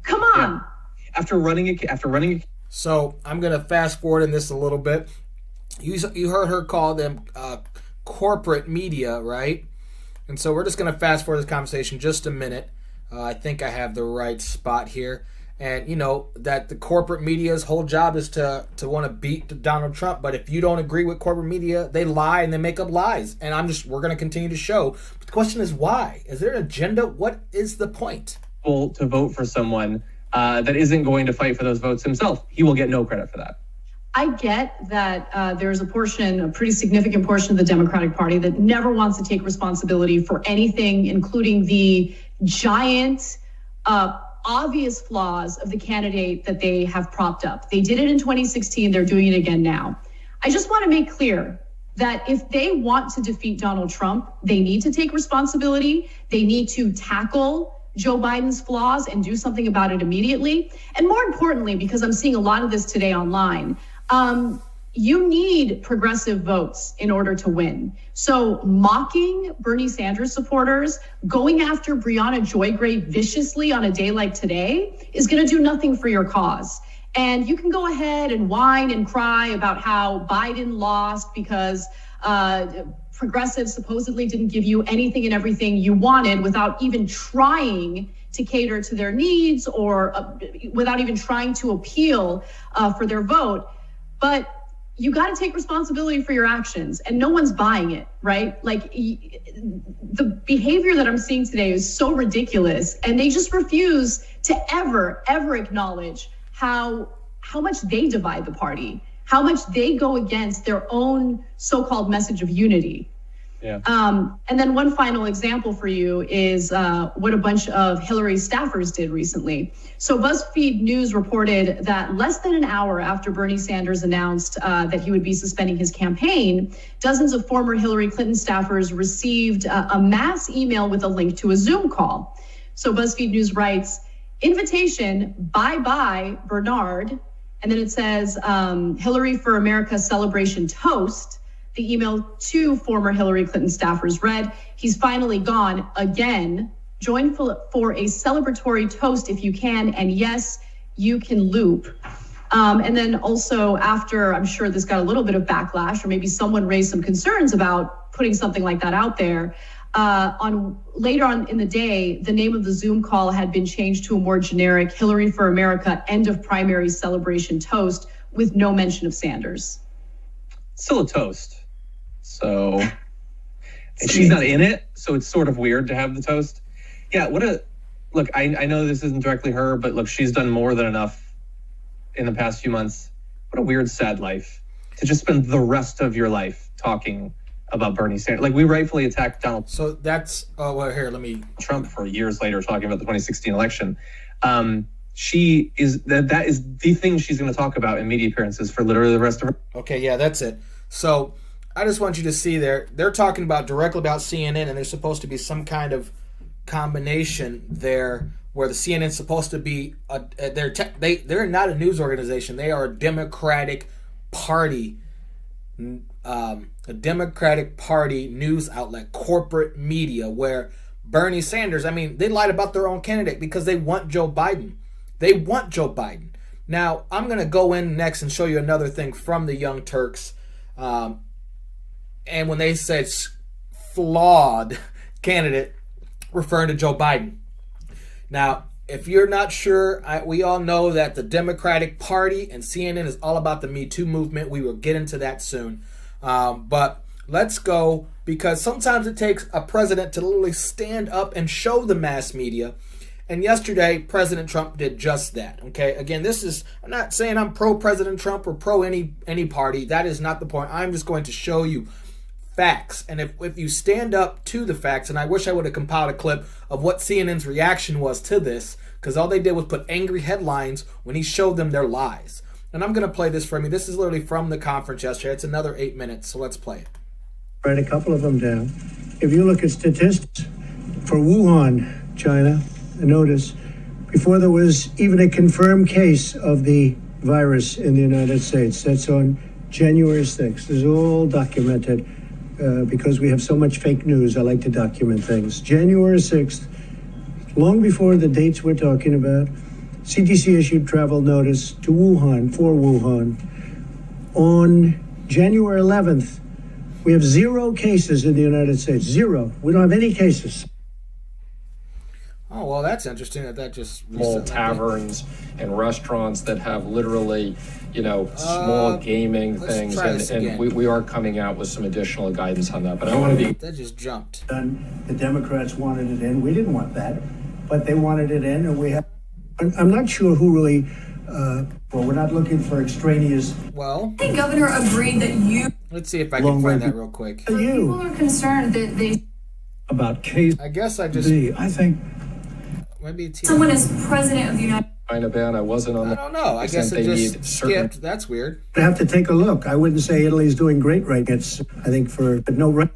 Come on. Yeah. After running. So I'm going to fast forward in this a little bit. You heard her call them corporate media, right? And so we're just going to fast forward this conversation just a minute. I think I have the right spot here. And, you know, that the corporate media's whole job is to want to beat Donald Trump. But if you don't agree with corporate media, they lie and they make up lies. And we're going to continue to show. But the question is why? Is there an agenda? What is the point? To vote for someone that isn't going to fight for those votes himself. He will get no credit for that. I get that there's a pretty significant portion of the Democratic Party that never wants to take responsibility for anything, including the giant obvious flaws of the candidate that they have propped up. They did it in 2016. They're doing it again now. I just want to make clear that if they want to defeat Donald Trump, they need to take responsibility. They need to tackle Joe Biden's flaws and do something about it immediately. And more importantly, because I'm seeing a lot of this today online, you need progressive votes in order to win. So mocking Bernie Sanders supporters, going after Breonna Joy Gray viciously on a day like today is going to do nothing for your cause. And you can go ahead and whine and cry about how Biden lost because progressives supposedly didn't give you anything and everything you wanted without even trying to cater to their needs or without even trying to appeal for their vote. But you got to take responsibility for your actions, and no one's buying it, right? Like the behavior that I'm seeing today is so ridiculous, and they just refuse to ever acknowledge how much they divide the party, how much they go against their own so-called message of unity. Yeah. And then one final example for you is what a bunch of Hillary staffers did recently. So BuzzFeed News reported that less than an hour after Bernie Sanders announced that he would be suspending his campaign, dozens of former Hillary Clinton staffers received a mass email with a link to a Zoom call. So BuzzFeed News writes, "Invitation, bye-bye, Bernard." And then it says, Hillary for America celebration toast. The email to former Hillary Clinton staffers read, "He's finally gone again. Join for a celebratory toast if you can. And yes, you can loop." And then also after, I'm sure this got a little bit of backlash, or maybe someone raised some concerns about putting something like that out there. Later on in the day, the name of the Zoom call had been changed to a more generic Hillary for America end of primary celebration toast with no mention of Sanders. Still a toast. So, and she's not in it, so it's sort of weird to have the toast. Yeah, look, I know this isn't directly her, but look, she's done more than enough in the past few months. What a weird, sad life to just spend the rest of your life talking about Bernie Sanders. Like, we rightfully attacked Donald. So that's, Trump for years later talking about the 2016 election. She is, that is the thing she's going to talk about in media appearances for literally the rest of her. Okay, yeah, that's it. So I just want you to see they're talking directly about CNN, and there's supposed to be some kind of combination there where the CNN's supposed to be they're not a news organization. They are a Democratic Party news outlet, corporate media, where Bernie Sanders, they lied about their own candidate because they want Joe Biden. They want Joe Biden. Now, I'm going to go in next and show you another thing from the Young Turks. And when they said flawed candidate, referring to Joe Biden. Now, if you're not sure, we all know that the Democratic Party and CNN is all about the Me Too movement. We will get into that soon. But let's go, because sometimes it takes a president to literally stand up and show the mass media. And yesterday, President Trump did just that. Okay, again, I'm not saying I'm pro-President Trump or pro any party. That is not the point. I'm just going to show you facts. And if you stand up to the facts, and I wish I would have compiled a clip of what CNN's reaction was to this, because all they did was put angry headlines when he showed them their lies. And I'm going to play this for you. This is literally from the conference yesterday. It's another 8 minutes, so let's play it. Write a couple of them down. If you look at statistics for Wuhan, China, notice before there was even a confirmed case of the virus in the United States, that's on January 6th. This is all documented because we have so much fake news. I like to document things. January 6th, long before the dates we're talking about, CDC issued travel notice to Wuhan, for Wuhan. On January 11th, we have 0 cases in the United States. 0. We don't have any cases. Oh, well, that's interesting that just... Small taverns and restaurants that have literally, small gaming things. And we are coming out with some additional guidance on that. But I want to be... That just jumped. The Democrats wanted it in. We didn't want that. But they wanted it in, and we have... I'm not sure who really... we're not looking for extraneous... Well... The governor agreed that you... Let's see if I can find that real quick. People are concerned that they... About case... I guess I just... I think... maybe it's someone as president of the United China ban. I wasn't on I don't know. I guess it just skipped. That's weird. I have to take a look. I wouldn't say Italy's doing great right now. It's, I think, but no right.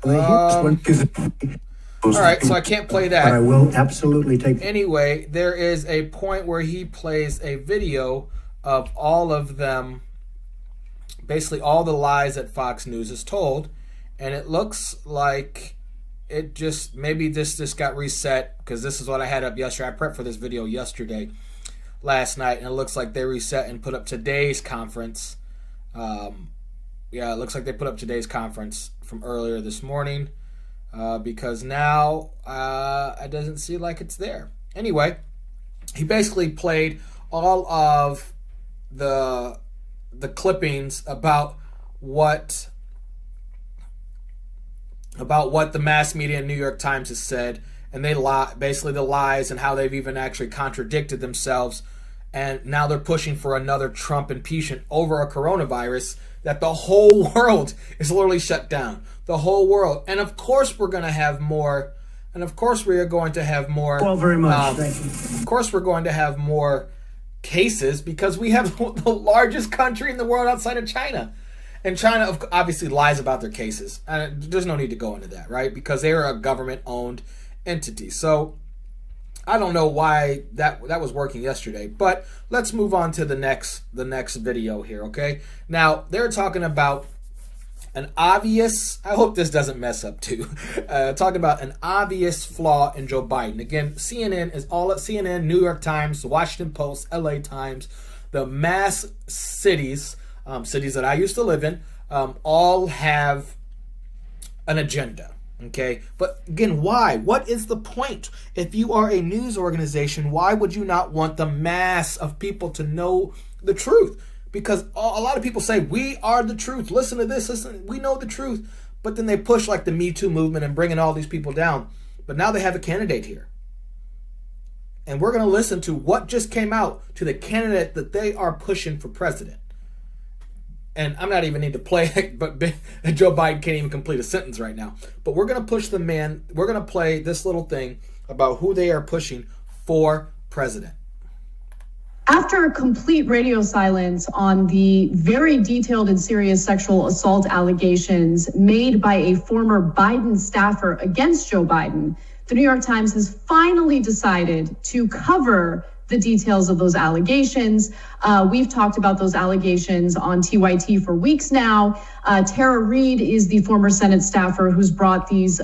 All right, so I can't play that. But I will absolutely take. Anyway, there is a point where he plays a video of all of them, basically all the lies that Fox News has told, and it looks like it just, maybe this just got reset, because this is what I had up yesterday. I prepped for this video last night, and it looks like they reset and put up today's conference. Yeah, it looks like they put up today's conference from earlier this morning. Because now it doesn't seem like it's there. Anyway, he basically played all of the clippings about what the mass media and New York Times has said, and they basically the lies and how they've even actually contradicted themselves, and now they're pushing for another Trump impeachment over a coronavirus that the whole world is literally shut down. The whole world. And of course we're going to have more. And of course we are going to have more. Well, very much. Thank you. Of course we're going to have more cases because we have the largest country in the world outside of China. And China obviously lies about their cases. And there's no need to go into that, right? Because they are a government-owned entity. So I don't know why that was working yesterday, but let's move on to the next video here, okay? Now, they're talking about an obvious, I hope this doesn't mess up too, talking about an obvious flaw in Joe Biden. Again, CNN is all at CNN, New York Times, the Washington Post, LA Times, the mass cities, cities that I used to live in, all have an agenda. Okay, but again, why? What is the point? If you are a news organization, why would you not want the mass of people to know the truth? Because a lot of people say, we are the truth. Listen to this. Listen, we know the truth. But then they push like the Me Too movement and bringing all these people down. But now they have a candidate here. And we're going to listen to what just came out to the candidate that they are pushing for president. And I'm not even need to play it, but Joe Biden can't even complete a sentence right now. But we're going to push the man. We're going to play this little thing about who they are pushing for president. After a complete radio silence on the very detailed and serious sexual assault allegations made by a former Biden staffer against Joe Biden, the New York Times has finally decided to cover the details of those allegations. We've talked about those allegations on TYT for weeks now. Tara Reid is the former Senate staffer who's brought these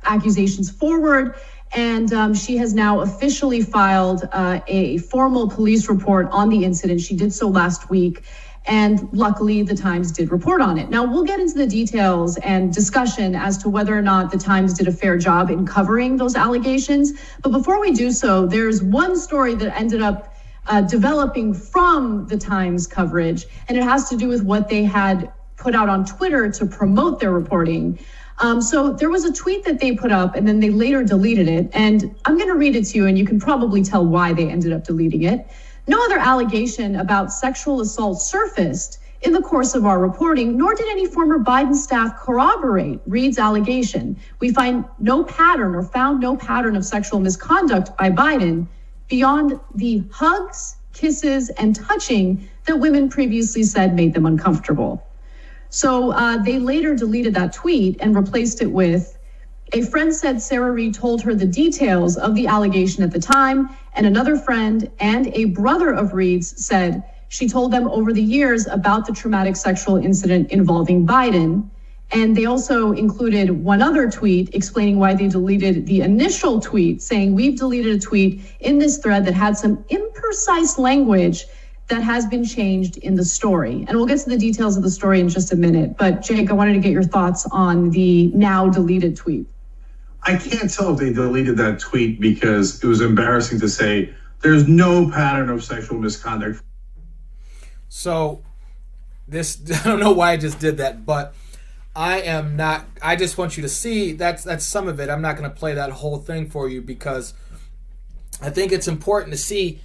accusations forward. And she has now officially filed a formal police report on the incident. She did so last week. And luckily, the Times did report on it. Now, we'll get into the details and discussion as to whether or not the Times did a fair job in covering those allegations. But before we do so, there's one story that ended up developing from the Times coverage, and it has to do with what they had put out on Twitter to promote their reporting. So there was a tweet that they put up, and then they later deleted it. And I'm going to read it to you, and you can probably tell why they ended up deleting it. No other allegation about sexual assault surfaced in the course of our reporting, nor did any former Biden staff corroborate Reid's allegation. We found no pattern of sexual misconduct by Biden beyond the hugs, kisses, and touching that women previously said made them uncomfortable. So they later deleted that tweet and replaced it with, a friend said Sarah Reid told her the details of the allegation at the time, and another friend and a brother of Reid's said she told them over the years about the traumatic sexual incident involving Biden. And they also included one other tweet explaining why they deleted the initial tweet, saying we've deleted a tweet in this thread that had some imprecise language that has been changed in the story. And we'll get to the details of the story in just a minute. But Jake, I wanted to get your thoughts on the now deleted tweet. I can't tell if they deleted that tweet because it was embarrassing to say there's no pattern of sexual misconduct. So this, I don't know why I just did that, but I just want you to see that's some of it. I'm not going to play that whole thing for you because I think it's important to see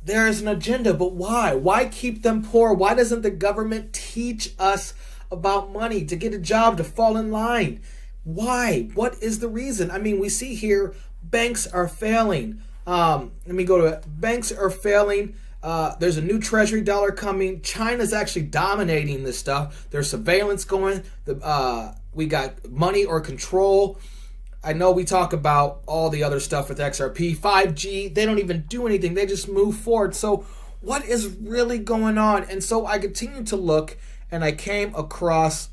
there is an agenda, but why? Why keep them poor? Why doesn't the government teach us about money, to get a job, to fall in line? Why? What is the reason? I mean, we see here banks are failing. Let me go to it. Banks are failing. There's a new treasury dollar coming. China's actually dominating this stuff. There's surveillance going. We got money or control. I know we talk about all the other stuff with XRP, 5G. They don't even do anything. They just move forward. So what is really going on? And so I continued to look, and I came across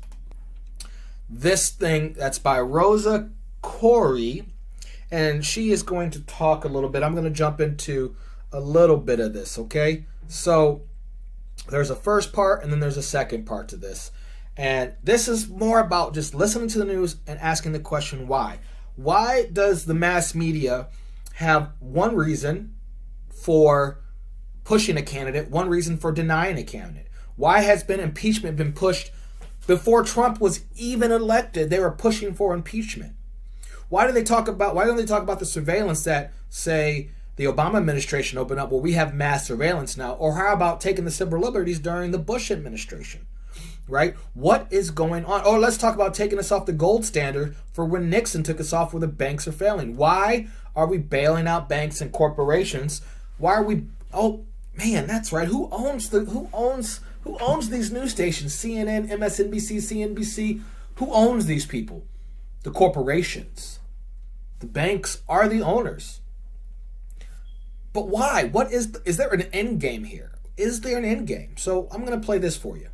this thing that's by Rosa Corey, and she is going to talk a little bit. I'm going to jump into a little bit of this, okay? So there's a first part, and then there's a second part to this. And this is more about just listening to the news and asking the question, why? Why does the mass media have one reason for pushing a candidate, one reason for denying a candidate? Why has impeachment been pushed before Trump was even elected? They were pushing for impeachment. Why don't they talk about the surveillance that, say, the Obama administration opened up? Well, we have mass surveillance now. Or how about taking the civil liberties during the Bush administration? Right? What is going on? Or let's talk about taking us off the gold standard for when Nixon took us off where the banks are failing. Why are we bailing out banks and corporations? Why are we? Oh man, that's right. Who owns these news stations? CNN, MSNBC, CNBC. Who owns these people? The corporations. The banks are the owners. But why? What is there an end game here? Is there an end game? So I'm going to play this for you.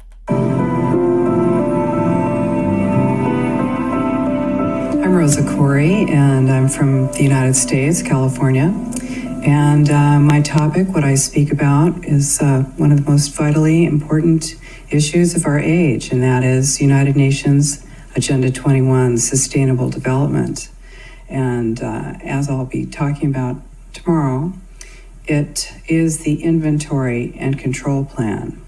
I'm Rosa Corey, and I'm from the United States, California. And my topic, what I speak about, is one of the most vitally important issues of our age, and that is United Nations Agenda 21, Sustainable Development. And as I'll be talking about tomorrow, it is the inventory and control plan.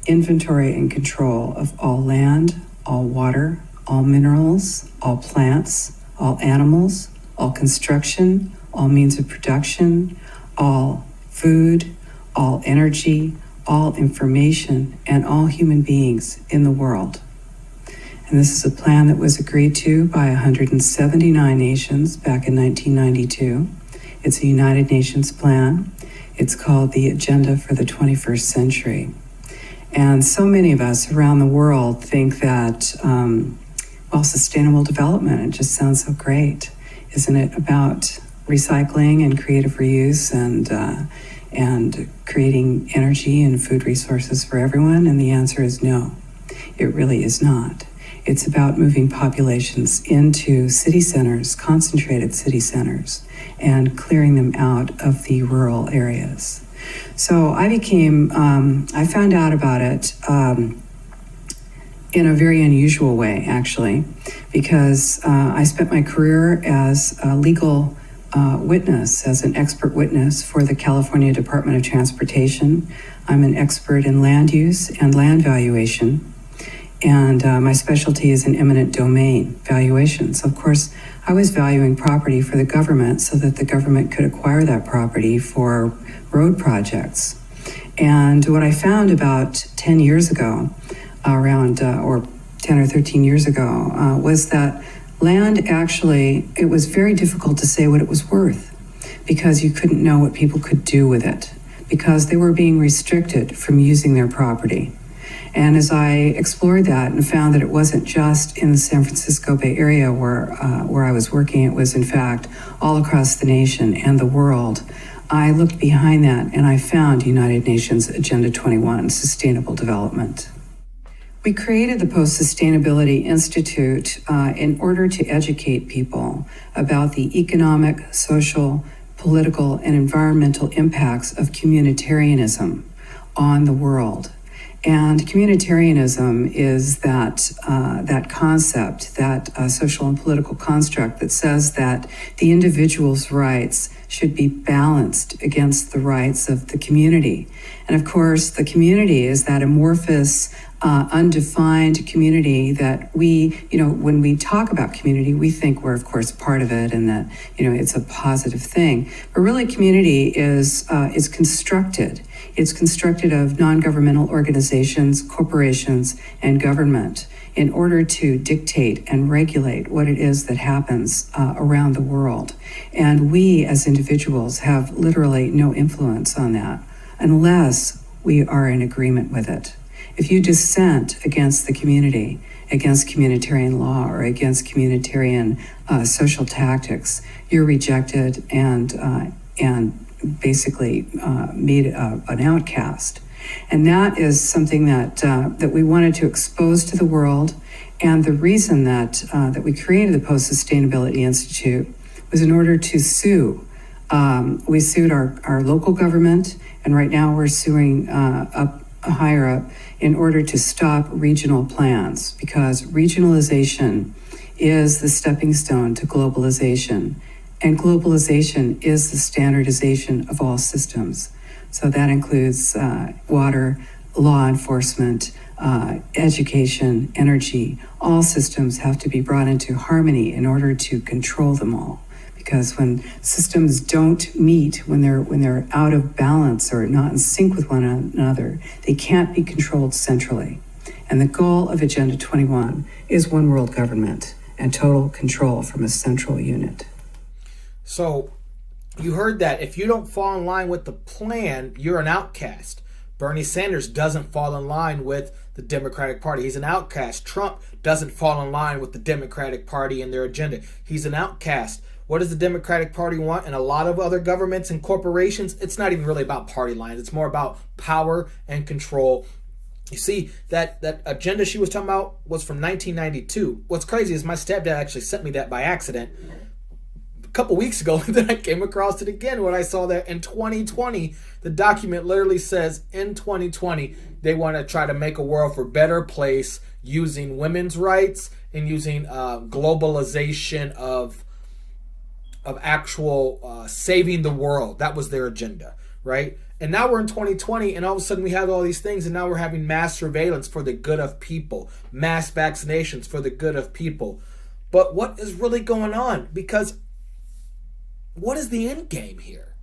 Inventory and control of all land, all water, all minerals, all plants, all animals, all construction, all means of production, all food, all energy, all information, and all human beings in the world. And this is a plan that was agreed to by 179 nations back in 1992. It's a United Nations plan. It's called the Agenda for the 21st Century. And so many of us around the world think that, sustainable development, it just sounds so great. Isn't it about recycling and creative reuse and creating energy and food resources for everyone? And the answer is no, it really is not. It's about moving populations into city centers, concentrated city centers, and clearing them out of the rural areas. So I found out about it in a very unusual way, actually, because I spent my career as a legal witness, as an expert witness for the California Department of Transportation. I'm an expert in land use and land valuation, and my specialty is in eminent domain valuation. So, of course, I was valuing property for the government so that the government could acquire that property for road projects. And what I found about 10 years ago, or 10 or 13 years ago, was that land actually, it was very difficult to say what it was worth because you couldn't know what people could do with it because they were being restricted from using their property. And as I explored that and found that it wasn't just in the San Francisco Bay Area where I was working, it was in fact all across the nation and the world, I looked behind that and I found United Nations Agenda 21, Sustainable Development. We created the Post-Sustainability Institute in order to educate people about the economic, social, political, and environmental impacts of communitarianism on the world. And communitarianism is that concept, that social and political construct that says that the individual's rights should be balanced against the rights of the community. And of course, the community is that amorphous undefined community that we, when we talk about community, we think we're, of course, part of it and that, it's a positive thing. But really, community is constructed. It's constructed of non-governmental organizations, corporations, and government in order to dictate and regulate what it is that happens around the world. And we, as individuals, have literally no influence on that unless we are in agreement with it. If you dissent against the community, against communitarian law, or against communitarian social tactics, you're rejected and basically made an outcast. And that is something that we wanted to expose to the world. And the reason that we created the Post Sustainability Institute was in order to sue. We sued our local government, and right now we're suing higher up in order to stop regional plans, because regionalization is the stepping stone to globalization, and globalization is the standardization of all systems. So that includes water, law enforcement, education, energy. All systems have to be brought into harmony in order to control them all. Because when systems don't meet, when they're out of balance or not in sync with one another, they can't be controlled centrally. And the goal of Agenda 21 is one world government and total control from a central unit. So you heard that if you don't fall in line with the plan, you're an outcast. Bernie Sanders doesn't fall in line with the Democratic Party. He's an outcast. Trump doesn't fall in line with the Democratic Party and their agenda. He's an outcast. What does the Democratic Party want? And a lot of other governments and corporations, it's not even really about party lines. It's more about power and control. You see, that agenda she was talking about was from 1992. What's crazy is my stepdad actually sent me that by accident a couple weeks ago. And then I came across it again when I saw that in 2020, the document literally says in 2020, they want to try to make a world for a better place using women's rights and using globalization of actual saving the world. That was their agenda, right? And now we're in 2020, and all of a sudden we have all these things, and now we're having mass surveillance for the good of people, mass vaccinations for the good of people. But what is really going on? Because what is the end game here?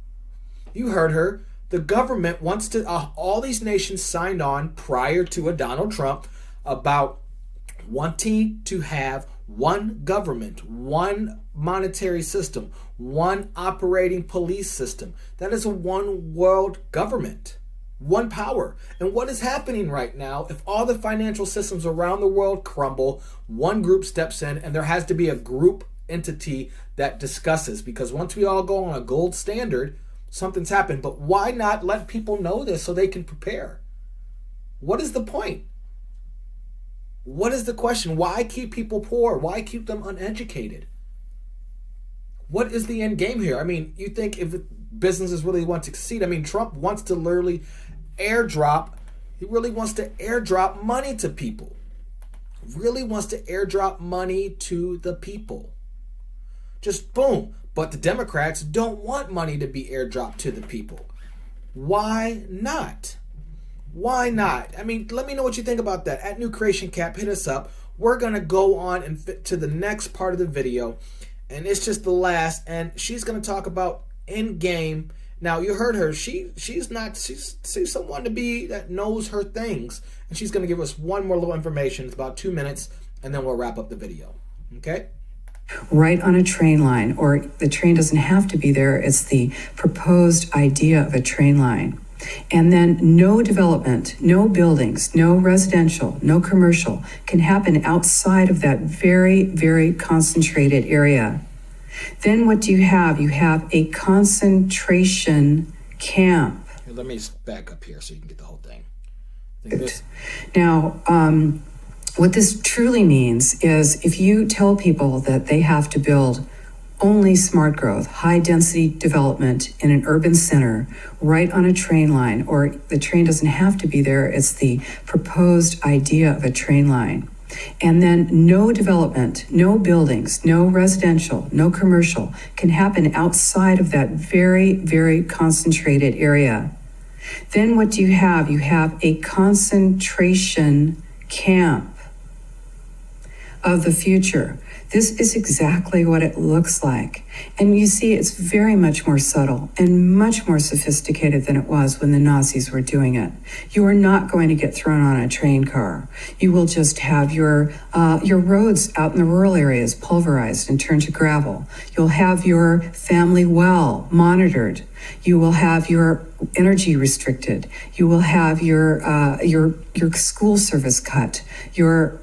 You heard her. The government wants to, all these nations signed on prior to a Donald Trump about wanting to have one government, one monetary system, one operating police system. That is a one world government, one power. And what is happening right now, if all the financial systems around the world crumble, one group steps in, and there has to be a group entity that discusses, because once we all go on a gold standard, something's happened. But why not let people know this so they can prepare? What is the point? What is the question? Why keep people poor? Why keep them uneducated? What is the end game here? I mean, you think if businesses really want to succeed, I mean, Trump wants to literally airdrop. He really wants to airdrop money to people. Really wants to airdrop money to the people. Just boom. But the Democrats don't want money to be airdropped to the people. Why not? Why not? I mean, let me know what you think about that. At New Creation Cap, hit us up. We're going to go on and fit to the next part of the video. And it's just the last. And she's going to talk about end game. Now, you heard her. She's someone to be that knows her things. And she's going to give us one more little information. It's about 2 minutes. And then we'll wrap up the video. Okay? Right on a train line, or the train doesn't have to be there. It's the proposed idea of a train line. And then no development, no buildings, no residential, no commercial can happen outside of that very, very concentrated area. Then what do you have? You have a concentration camp. Here, let me just back up here so you can get the whole thing. Now, what this truly means is if you tell people that they have to build only smart growth, high density development in an urban center right on a train line, or the train doesn't have to be there, it's the proposed idea of a train line. And then no development, no buildings, no residential, no commercial can happen outside of that very, very concentrated area. Then what do you have? You have a concentration camp of the future. This is exactly what it looks like. And you see, it's very much more subtle and much more sophisticated than it was when the Nazis were doing it. You are not going to get thrown on a train car. You will just have your roads out in the rural areas pulverized and turned to gravel. You'll have your family well monitored. You will have your energy restricted. You will have your school service cut, your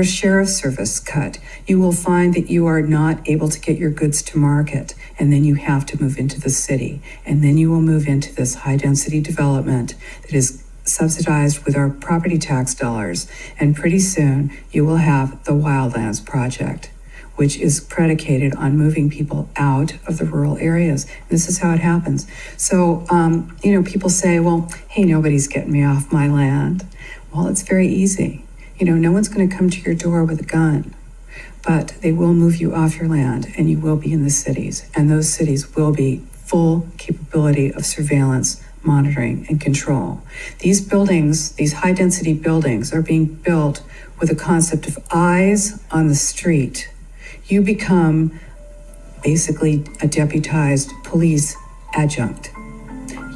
sheriff's service cut. You will find that you are not able to get your goods to market, and then you have to move into the city, and then you will move into this high density development that is subsidized with our property tax dollars, and pretty soon you will have the Wildlands Project, which is predicated on moving people out of the rural areas. This is how it happens. So, people say, well, hey, nobody's getting me off my land. Well, it's very easy. No one's going to come to your door with a gun, but they will move you off your land and you will be in the cities. And those cities will be full capability of surveillance, monitoring, and control. These buildings, these high density buildings, are being built with a concept of eyes on the street. You become basically a deputized police adjunct.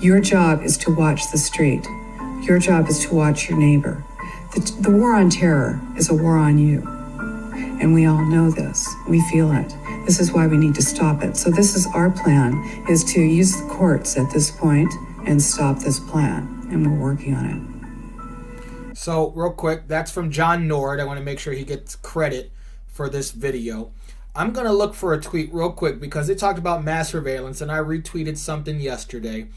Your job is to watch the street. Your job is to watch your neighbor. The war on terror is a war on you. And we all know this. We feel it. This is why we need to stop it. So this is our plan, is to use the courts at this point and stop this plan. And we're working on it. So real quick, that's from John Nord. I want to make sure he gets credit for this video. I'm going to look for a tweet real quick because they talked about mass surveillance and I retweeted something yesterday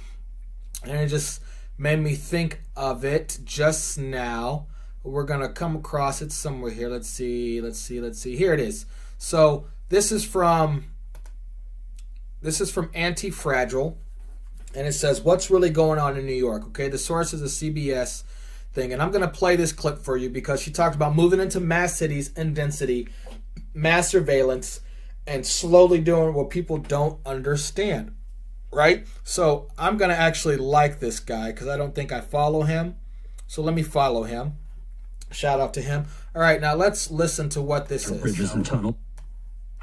and it just made me think of it just now. We're going to come across it somewhere here. Let's see. Here it is. So this is from Anti-Fragile and it says, what's really going on in New York? Okay, the source is a CBS thing and I'm going to play this clip for you because she talked about moving into mass cities and density, mass surveillance, and slowly doing what people don't understand, right? So I'm going to actually like this guy because I don't think I follow him. So let me follow him. Shout out to him. All right, now let's listen to what this is. Bridges and tunnel.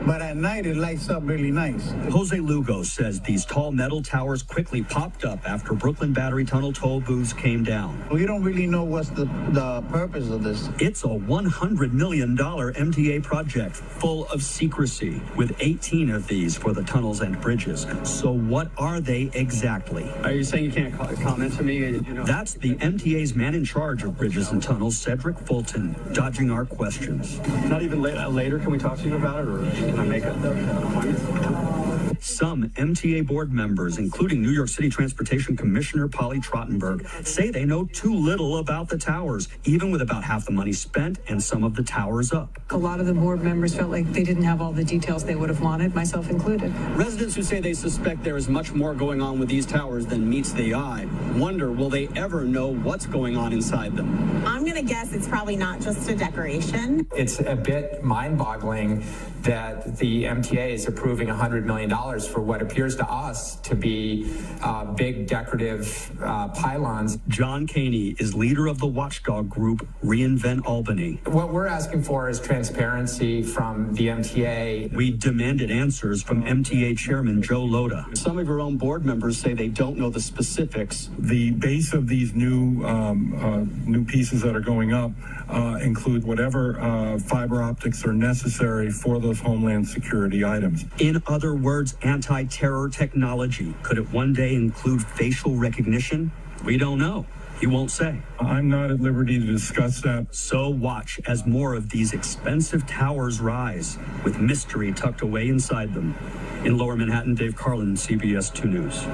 But at night, it lights up really nice. Jose Lugo says these tall metal towers quickly popped up after Brooklyn Battery Tunnel toll booths came down. We don't really know what's the purpose of this. It's a $100 million MTA project full of secrecy, with 18 of these for the tunnels and bridges. So what are they exactly? Are you saying you can't comment to me? That's the MTA's man in charge of bridges and tunnels, Cedric Fulton, dodging our questions. Not even later, can we talk to you about it, or can I make an appointment? Some MTA board members, including New York City Transportation Commissioner Polly Trottenberg, say they know too little about the towers, even with about half the money spent and some of the towers up. A lot of the board members felt like they didn't have all the details they would have wanted, myself included. Residents who say they suspect there is much more going on with these towers than meets the eye wonder, will they ever know what's going on inside them? I'm going to guess it's probably not just a decoration. It's a bit mind-boggling that the MTA is approving $100 million for what appears to us to be big decorative pylons. John Caney is leader of the watchdog group Reinvent Albany. What we're asking for is transparency from the MTA. We demanded answers from MTA Chairman Joe Loda. Some of your own board members say they don't know the specifics. The base of these new pieces that are going up include whatever fiber optics are necessary for those homeland security items. In other words, anti-terror technology. Could it one day include facial recognition? We don't know. He won't say. I'm not at liberty to discuss that. So watch as more of these expensive towers rise, with mystery tucked away inside them. In Lower Manhattan, Dave Carlin, CBS 2 News.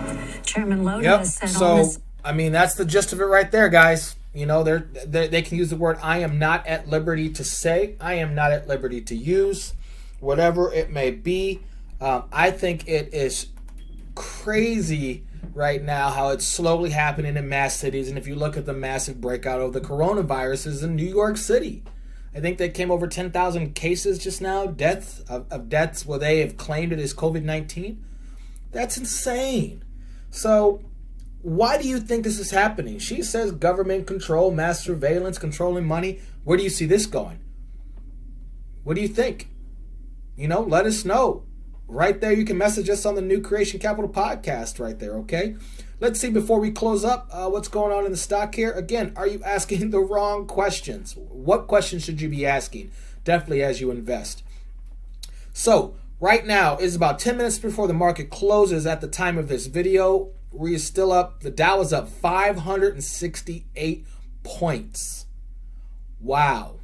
Chairman Loda said so, on this. I mean, that's the gist of it right there, guys. You know, they can use the word I am not at liberty to say. I am not at liberty to use. Whatever it may be. I think it is crazy right now how it's slowly happening in mass cities. And if you look at the massive breakout of the coronavirus in New York City, I think they came over 10,000 cases just now, deaths where they have claimed it as COVID-19. That's insane. So why do you think this is happening? She says government control, mass surveillance, controlling money. Where do you see this going? What do you think? Let us know. Right there, you can message us on the New Creation Capital podcast right there, okay? Let's see, before we close up, what's going on in the stock here. Again, are you asking the wrong questions? What questions should you be asking? Definitely as you invest. So, right now is about 10 minutes before the market closes at the time of this video. We're still up. The Dow is up 568 points. Wow.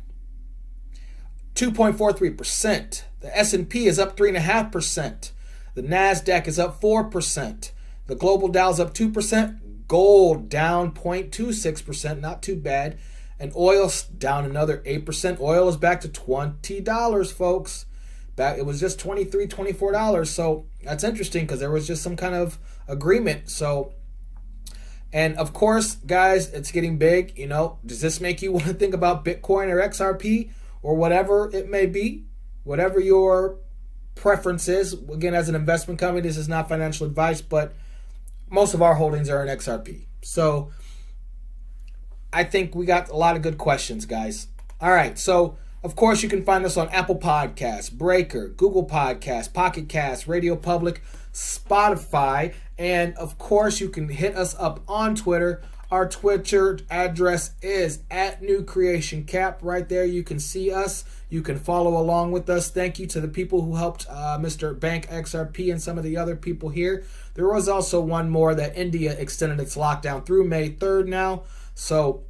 2.43%. The S&P is up 3.5%. The NASDAQ is up 4%. The global Dow is up 2%. Gold down 0.26%, not too bad. And oil's down another 8%. Oil is back to $20, folks. It was just $23, $24. So that's interesting because there was just some kind of agreement. So, and of course, guys, it's getting big. Does this make you want to think about Bitcoin or XRP or whatever it may be? Whatever your preference is. Again, as an investment company, this is not financial advice, but most of our holdings are in XRP. So I think we got a lot of good questions, guys. All right. So, of course, you can find us on Apple Podcasts, Breaker, Google Podcasts, Pocket Casts, Radio Public, Spotify, and of course, you can hit us up on Twitter. Our Twitter address is @NewCreationCap. Right there, you can see us. You can follow along with us. Thank you to the people who helped Mr. Bank XRP and some of the other people here. There was also one more that India extended its lockdown through May 3rd now. So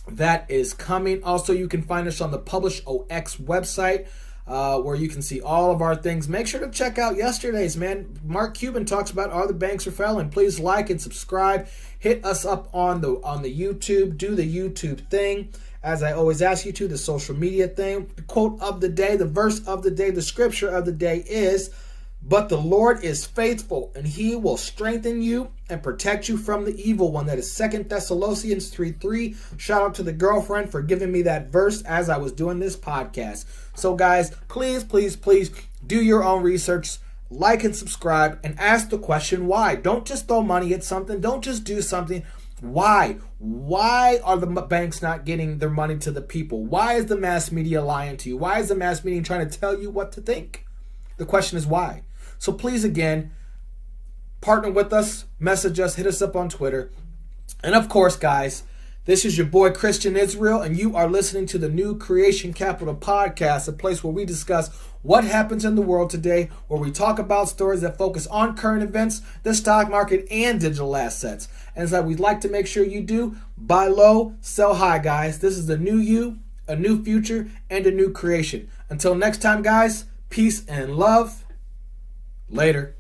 that is coming. Also, you can find us on the Publish OX website where you can see all of our things. Make sure to check out yesterday's, man. Mark Cuban talks about are the banks are failing. Please like and subscribe. Hit us up on the YouTube. Do the YouTube thing. As I always ask you to, the social media thing. The quote of the day, the verse of the day, the scripture of the day is, "But the Lord is faithful, and he will strengthen you and protect you from the evil one." That is 2 Thessalonians 3:3. Shout out to the girlfriend for giving me that verse as I was doing this podcast. So guys, please, please, please do your own research. Like and subscribe and ask the question why. Don't just throw money at something. Don't just do something. Why? Why are the banks not getting their money to the people? Why is the mass media lying to you? Why is the mass media trying to tell you what to think? The question is why. So please, again, partner with us, message us, hit us up on Twitter. And of course, guys, this is your boy Christian Israel, and you are listening to the New Creation Capital podcast, a place where we discuss what happens in the world today, where we talk about stories that focus on current events, the stock market, and digital assets. And as we'd like to make sure you do, buy low, sell high, guys. This is the new you, a new future, and a new creation. Until next time, guys, peace and love. Later.